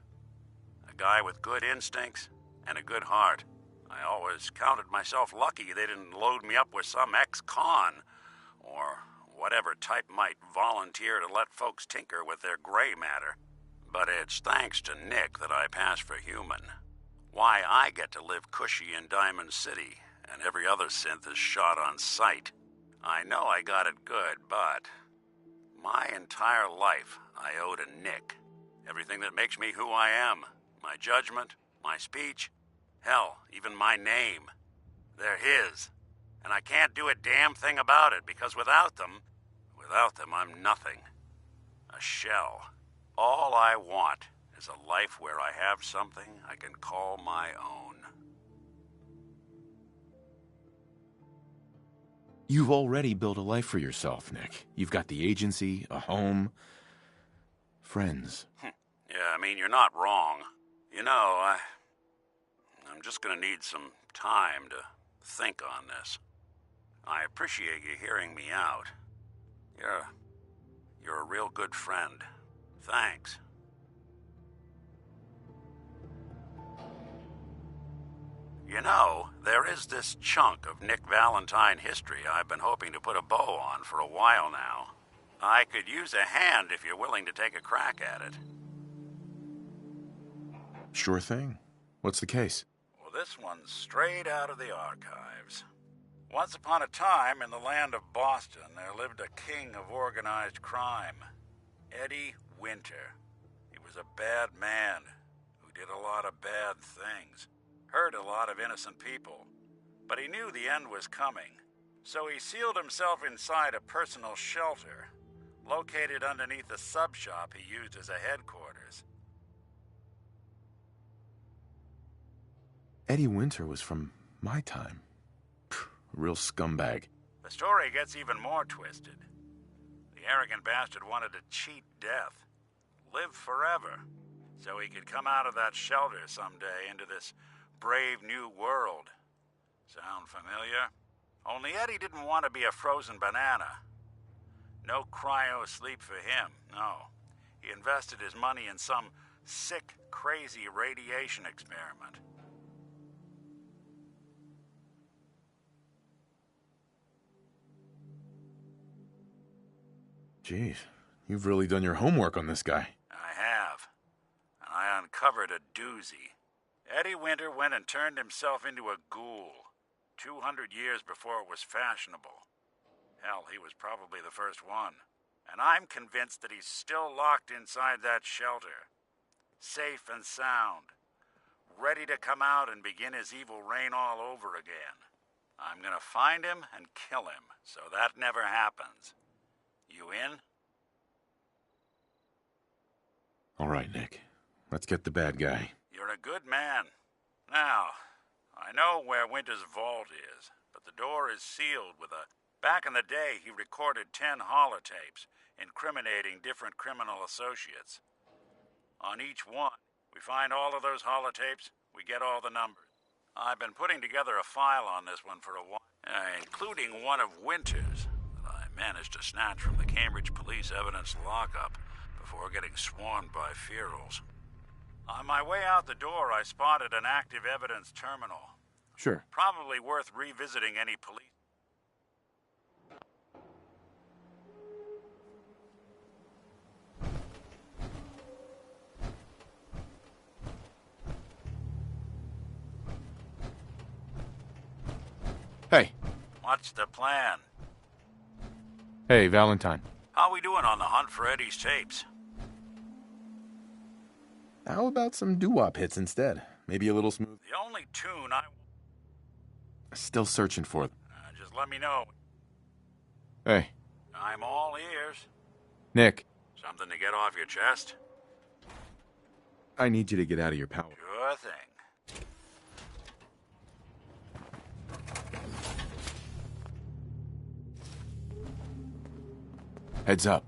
A guy with good instincts and a good heart. I always counted myself lucky they didn't load me up with some ex-con, or whatever type might volunteer to let folks tinker with their gray matter. But it's thanks to Nick that I pass for human. Why I get to live cushy in Diamond City, and every other synth is shot on sight. I know I got it good, but my entire life I owe to Nick. Everything that makes me who I am. My judgment, my speech, hell, even my name. They're his. And I can't do a damn thing about it, because without them, I'm nothing. A shell. All I want is a life where I have something I can call my own. You've already built a life for yourself, Nick. You've got the agency, a home, friends. Yeah, I mean, you're not wrong. You know, I'm just gonna need some time to think on this. I appreciate you hearing me out. You're a real good friend. Thanks. You know, there is this chunk of Nick Valentine history I've been hoping to put a bow on for a while now. I could use a hand if you're willing to take a crack at it. Sure thing. What's the case? Well, this one's straight out of the archives. Once upon a time, in the land of Boston, there lived a king of organized crime, Eddie Winter. He was a bad man who did a lot of bad things, hurt a lot of innocent people. But he knew the end was coming, so he sealed himself inside a personal shelter, located underneath a sub-shop he used as a headquarters. Eddie Winter was from my time. Real scumbag. The story gets even more twisted. The arrogant bastard wanted to cheat death, live forever, so he could come out of that shelter someday into this brave new world. Sound familiar? Only Eddie didn't want to be a frozen banana. No cryo sleep for him, no. He invested his money in some sick, crazy radiation experiment. Jeez, you've really done your homework on this guy. I have. And I uncovered a doozy. Eddie Winter went and turned himself into a ghoul, 200 years before it was fashionable. Hell, he was probably the first one. And I'm convinced that he's still locked inside that shelter. Safe and sound. Ready to come out and begin his evil reign all over again. I'm gonna find him and kill him, so that never happens. You in? All right, Nick. Let's get the bad guy. You're a good man. Now, I know where Winter's vault is, but the door is sealed with a... Back in the day, he recorded 10 holotapes incriminating different criminal associates. On each one, we find all of those holotapes, we get all the numbers. I've been putting together a file on this one for a while, including one of Winter's that I managed to snatch from the Cambridge Police Evidence lockup before getting swarmed by ferals. On my way out the door, I spotted an active evidence terminal. Sure. Probably worth revisiting any police. Hey. What's the plan? Hey, Valentine. How we doing on the hunt for Eddie's tapes? How about some doo-wop hits instead? Maybe a little smooth. The only tune I... Still searching for them. Just let me know. Hey. I'm all ears. Nick, Something to get off your chest? I need you to get out of your power. Sure thing. Heads up.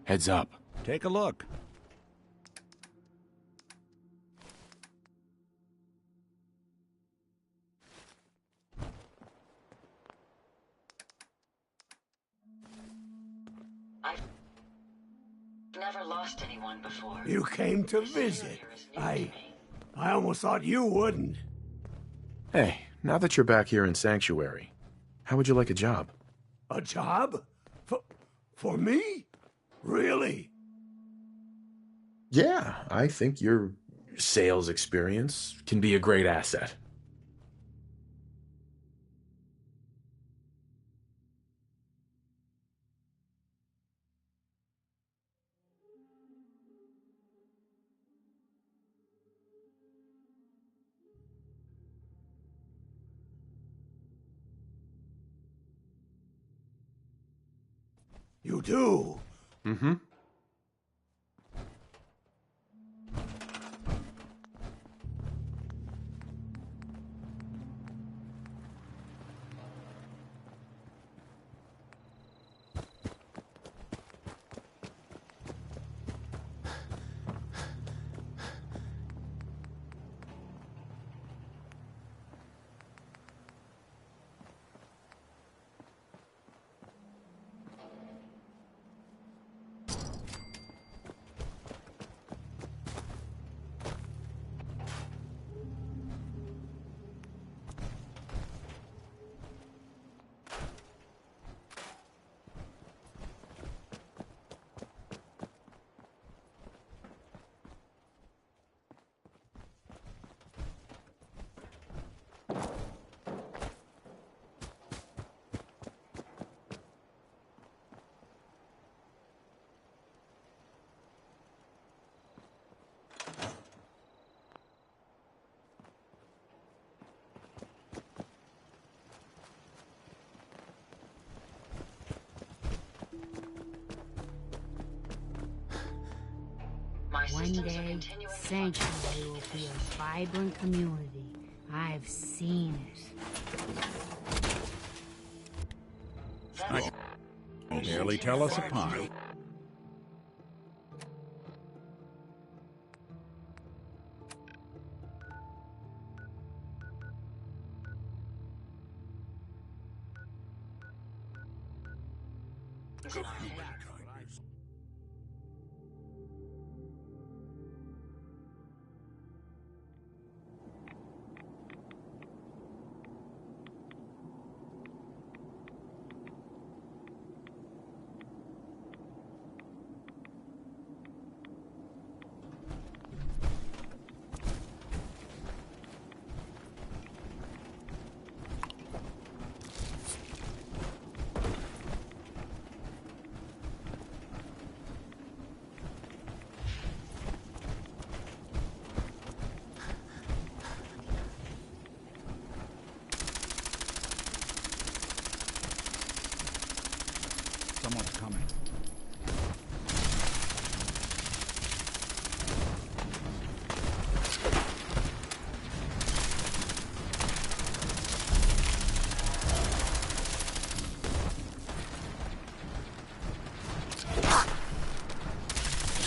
Heads up. Take a look. I've never lost anyone before. You came to visit. I almost thought you wouldn't. Hey, now that you're back here in Sanctuary, how would you like a job? A job? For me? Really? Yeah, I think your sales experience can be a great asset. You do? Mm-hmm. One day, Sanctuary will be a vibrant community. I've seen it. I can barely tell us apart. Someone's coming.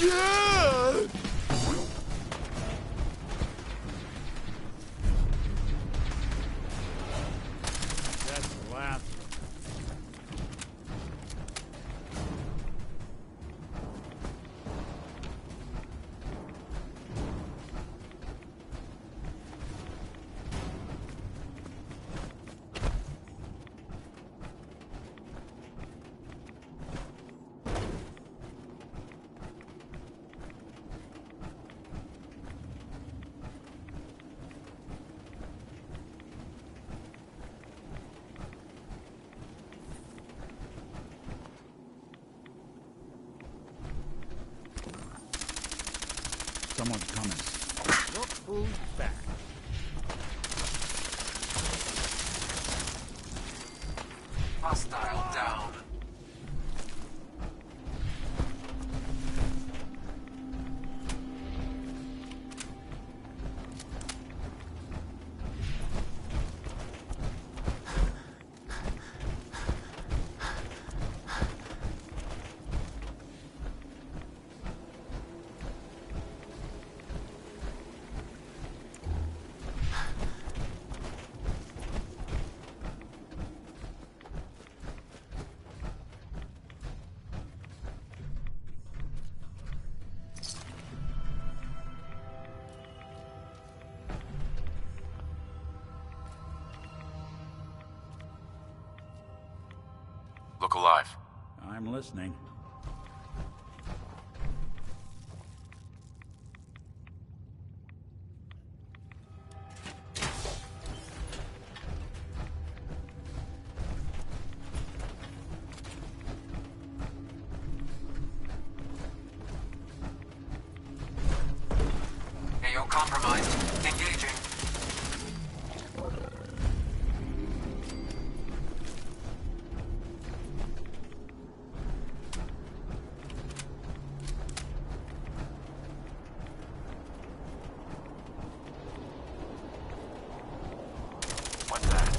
Yeah! That's the last. Someone's coming. Look who's back. Hostile down. Look alive. I'm listening. AO compromised. Engaging. What's that?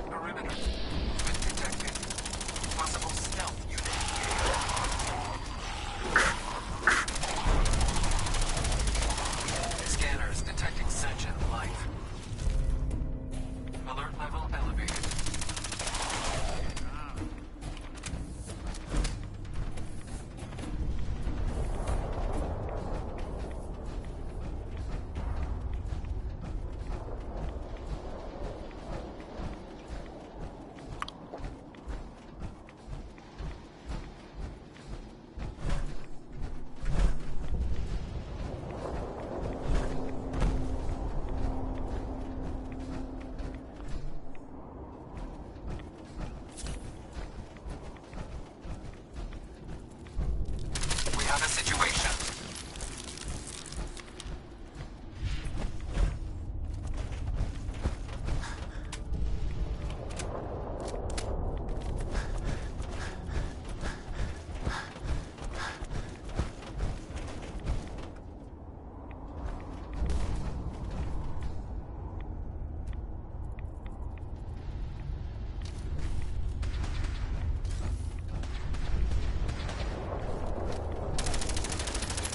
Perimeter. Detected. Possible stealth unit. Scanners detecting sentient life. Alert level elevated. We have a situation.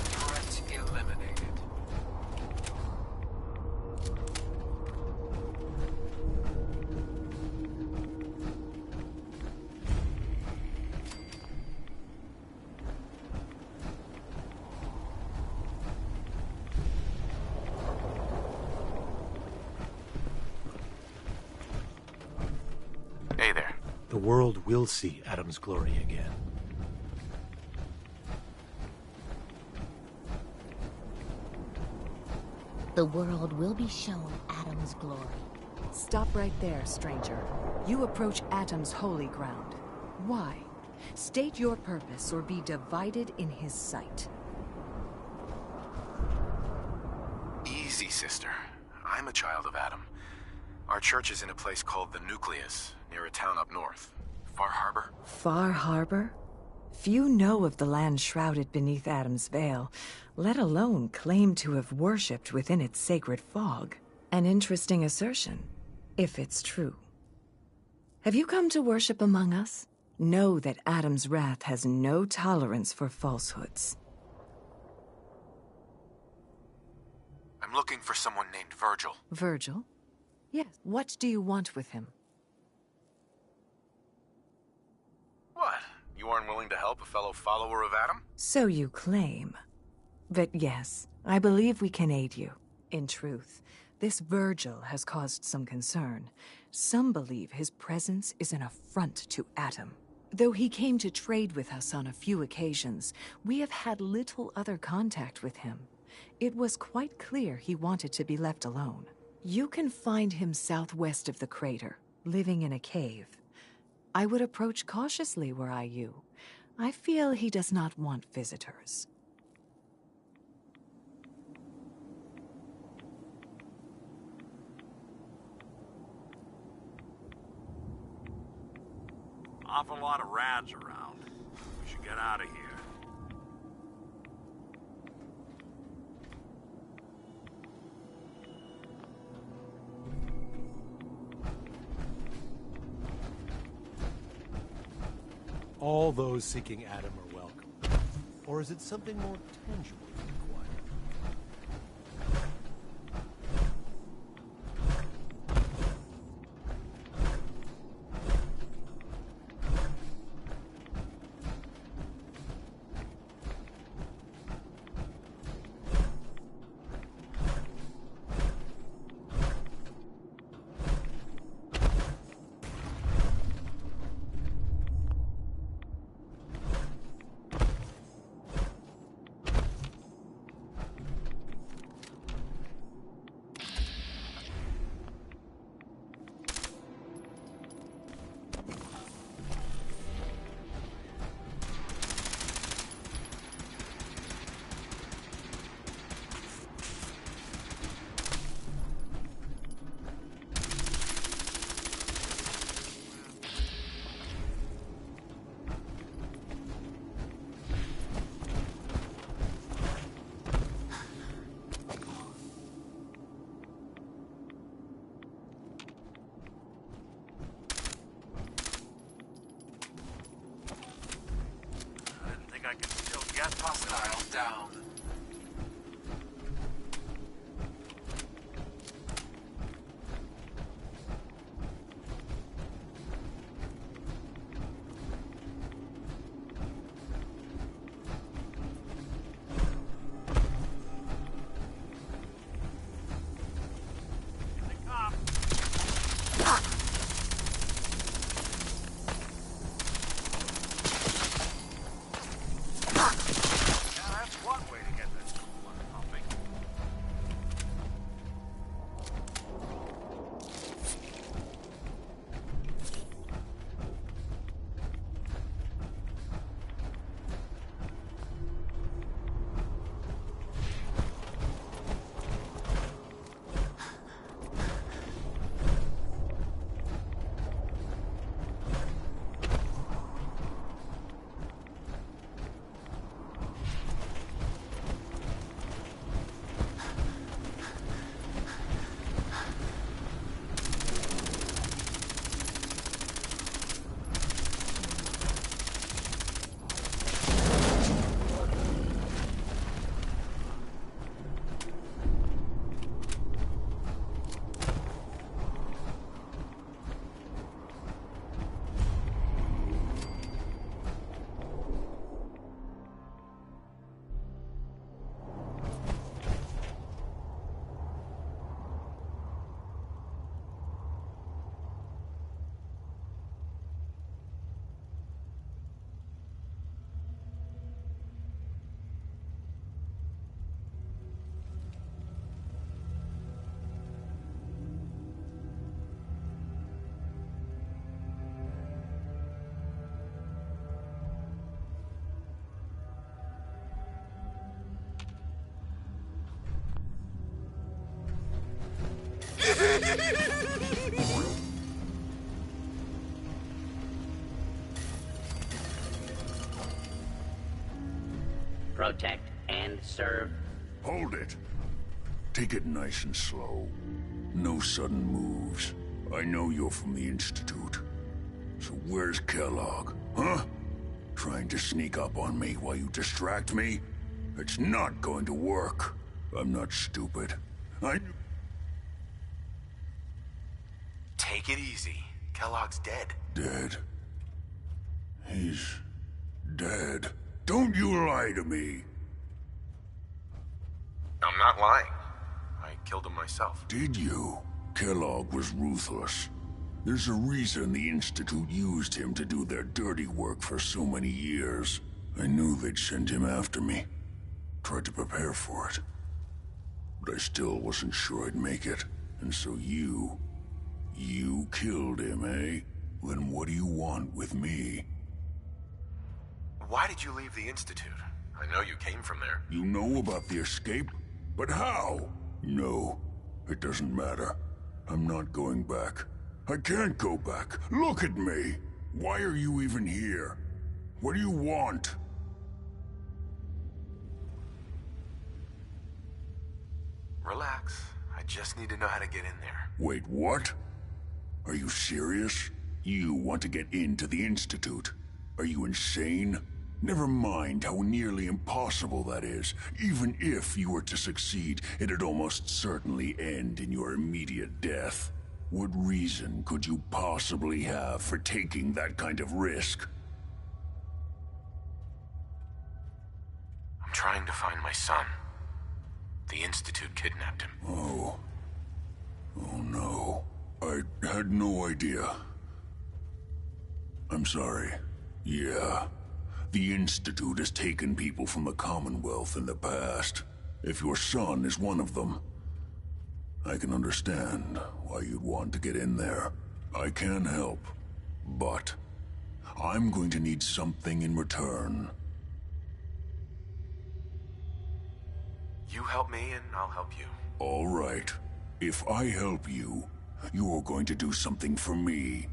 Threat eliminated. Hey there. The world will see Adam's glory again. The world will be shown Adam's glory. Stop right there, stranger. You approach Atom's holy ground. Why? State your purpose or be divided in his sight. Easy, sister. I'm a child of Adam. Our church is in a place called the Nucleus, near a town up north. Far Harbor? Far Harbor? Few know of the land shrouded beneath Adam's veil, let alone claim to have worshipped within its sacred fog. An interesting assertion, if it's true. Have you come to worship among us? Know that Adam's wrath has no tolerance for falsehoods. I'm looking for someone named Virgil. Virgil? Yes. What do you want with him? What? You aren't willing to help a fellow follower of Adam? So you claim. But yes, I believe we can aid you. In truth, this Virgil has caused some concern. Some believe his presence is an affront to Adam. Though he came to trade with us on a few occasions, we have had little other contact with him. It was quite clear he wanted to be left alone. You can find him southwest of the crater, living in a cave. I would approach cautiously were I you. I feel he does not want visitors. Awful lot of rads around. We should get out of here. All those seeking Adam are welcome. Or is it something more tangible you require? I can still get hostile down. Protect and serve. Hold it. Take it nice and slow. No sudden moves. I know you're from the Institute. So where's Kellogg, huh? Trying to sneak up on me while you distract me? It's not going to work. I'm not stupid. Take it easy. Kellogg's dead. Dead? He's dead. Don't you lie to me! I'm not lying. I killed him myself. Did you? Kellogg was ruthless. There's a reason the Institute used him to do their dirty work for so many years. I knew they'd send him after me. Tried to prepare for it. But I still wasn't sure I'd make it. And so you killed him, eh? Then what do you want with me? Why did you leave the Institute? I know you came from there. You know about the escape? But how? No, it doesn't matter. I'm not going back. I can't go back. Look at me! Why are you even here? What do you want? Relax. I just need to know how to get in there. Wait, what? Are you serious? You want to get into the Institute? Are you insane? Never mind how nearly impossible that is. Even if you were to succeed, it'd almost certainly end in your immediate death. What reason could you possibly have for taking that kind of risk? I'm trying to find my son. The Institute kidnapped him. Oh. Oh no. I had no idea. I'm sorry. Yeah. The Institute has taken people from the Commonwealth in the past. If your son is one of them, I can understand why you'd want to get in there. I can help, but I'm going to need something in return. You help me and I'll help you. All right. If I help you, you're going to do something for me.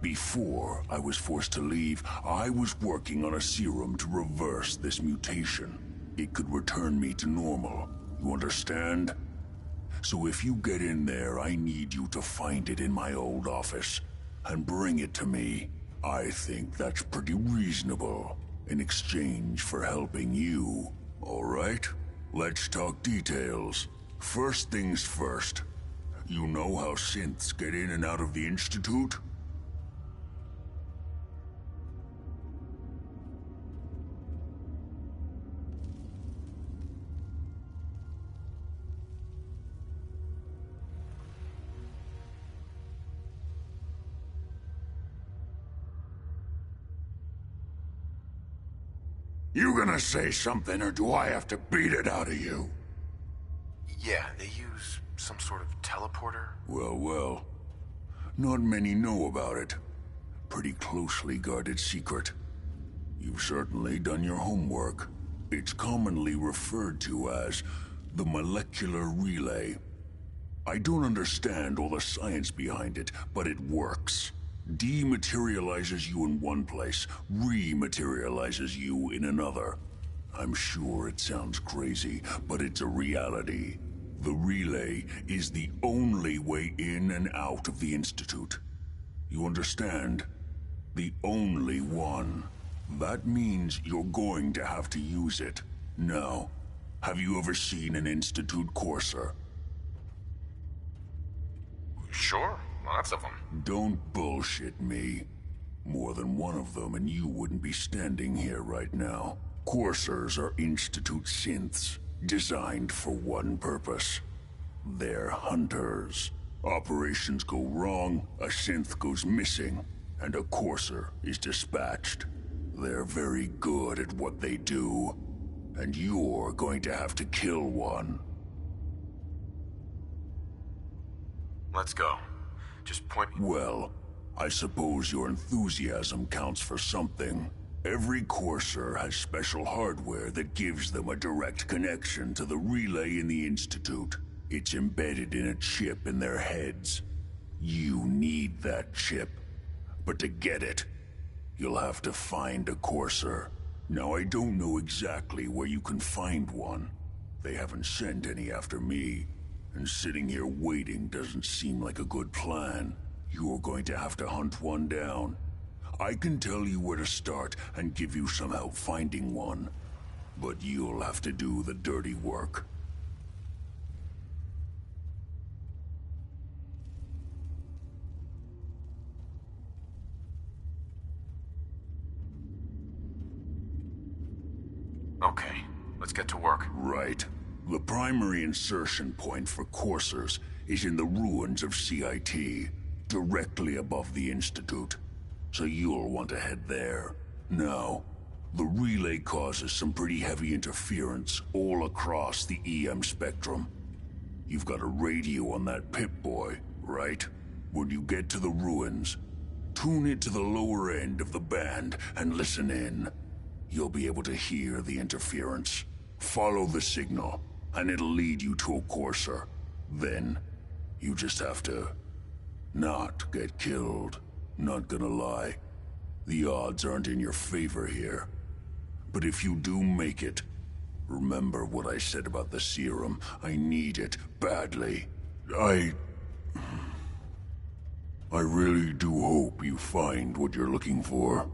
Before I was forced to leave, I was working on a serum to reverse this mutation. It could return me to normal. You understand? So if you get in there, I need you to find it in my old office and bring it to me. I think that's pretty reasonable in exchange for helping you. All right? Let's talk details. First things first. You know how synths get in and out of the Institute? You gonna say something, or do I have to beat it out of you? Yeah, they use some sort of teleporter. Well, well. Not many know about it. Pretty closely guarded secret. You've certainly done your homework. It's commonly referred to as the molecular relay. I don't understand all the science behind it, but it works. Dematerializes you in one place, rematerializes you in another. I'm sure it sounds crazy, but it's a reality. The relay is the only way in and out of the Institute. You understand? The only one. That means you're going to have to use it. Now, have you ever seen an Institute courser? Sure, lots of them. Don't bullshit me. More than one of them and you wouldn't be standing here right now. Coursers are Institute synths, designed for one purpose. They're hunters. Operations go wrong, a synth goes missing, and a courser is dispatched. They're very good at what they do, and you're going to have to kill one. Let's go. Just point me. Well, I suppose your enthusiasm counts for something. Every courser has special hardware that gives them a direct connection to the relay in the Institute. It's embedded in a chip in their heads. You need that chip. But to get it, you'll have to find a courser. Now, I don't know exactly where you can find one. They haven't sent any after me. And sitting here waiting doesn't seem like a good plan. You're going to have to hunt one down. I can tell you where to start and give you some help finding one. But you'll have to do the dirty work. Okay, let's get to work. Right. The primary insertion point for coursers is in the ruins of CIT, directly above the Institute. So you'll want to head there. Now, the relay causes some pretty heavy interference all across the EM spectrum. You've got a radio on that Pip-Boy, right? When you get to the ruins, tune it to the lower end of the band and listen in. You'll be able to hear the interference. Follow the signal, and it'll lead you to a courser. Then, you just have to not get killed. Not gonna lie, the odds aren't in your favor here. But if you do make it, remember what I said about the serum. I need it badly. I really do hope you find what you're looking for.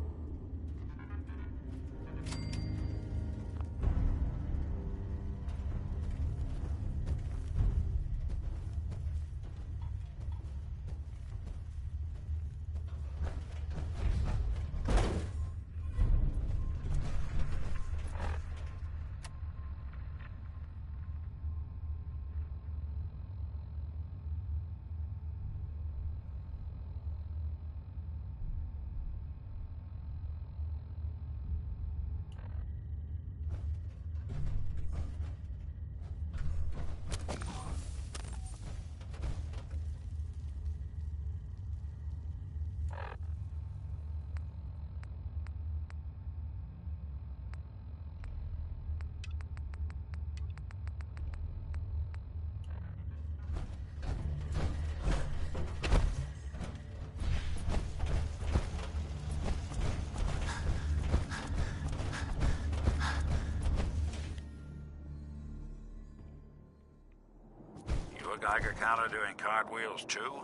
a Geiger counter doing cartwheels too?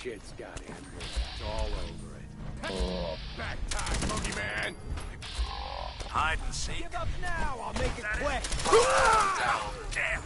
Shit's got him. It's all over it. Oh, back time, Boogeyman! Hide and seek. Give up now, I'll make it quick! Damn.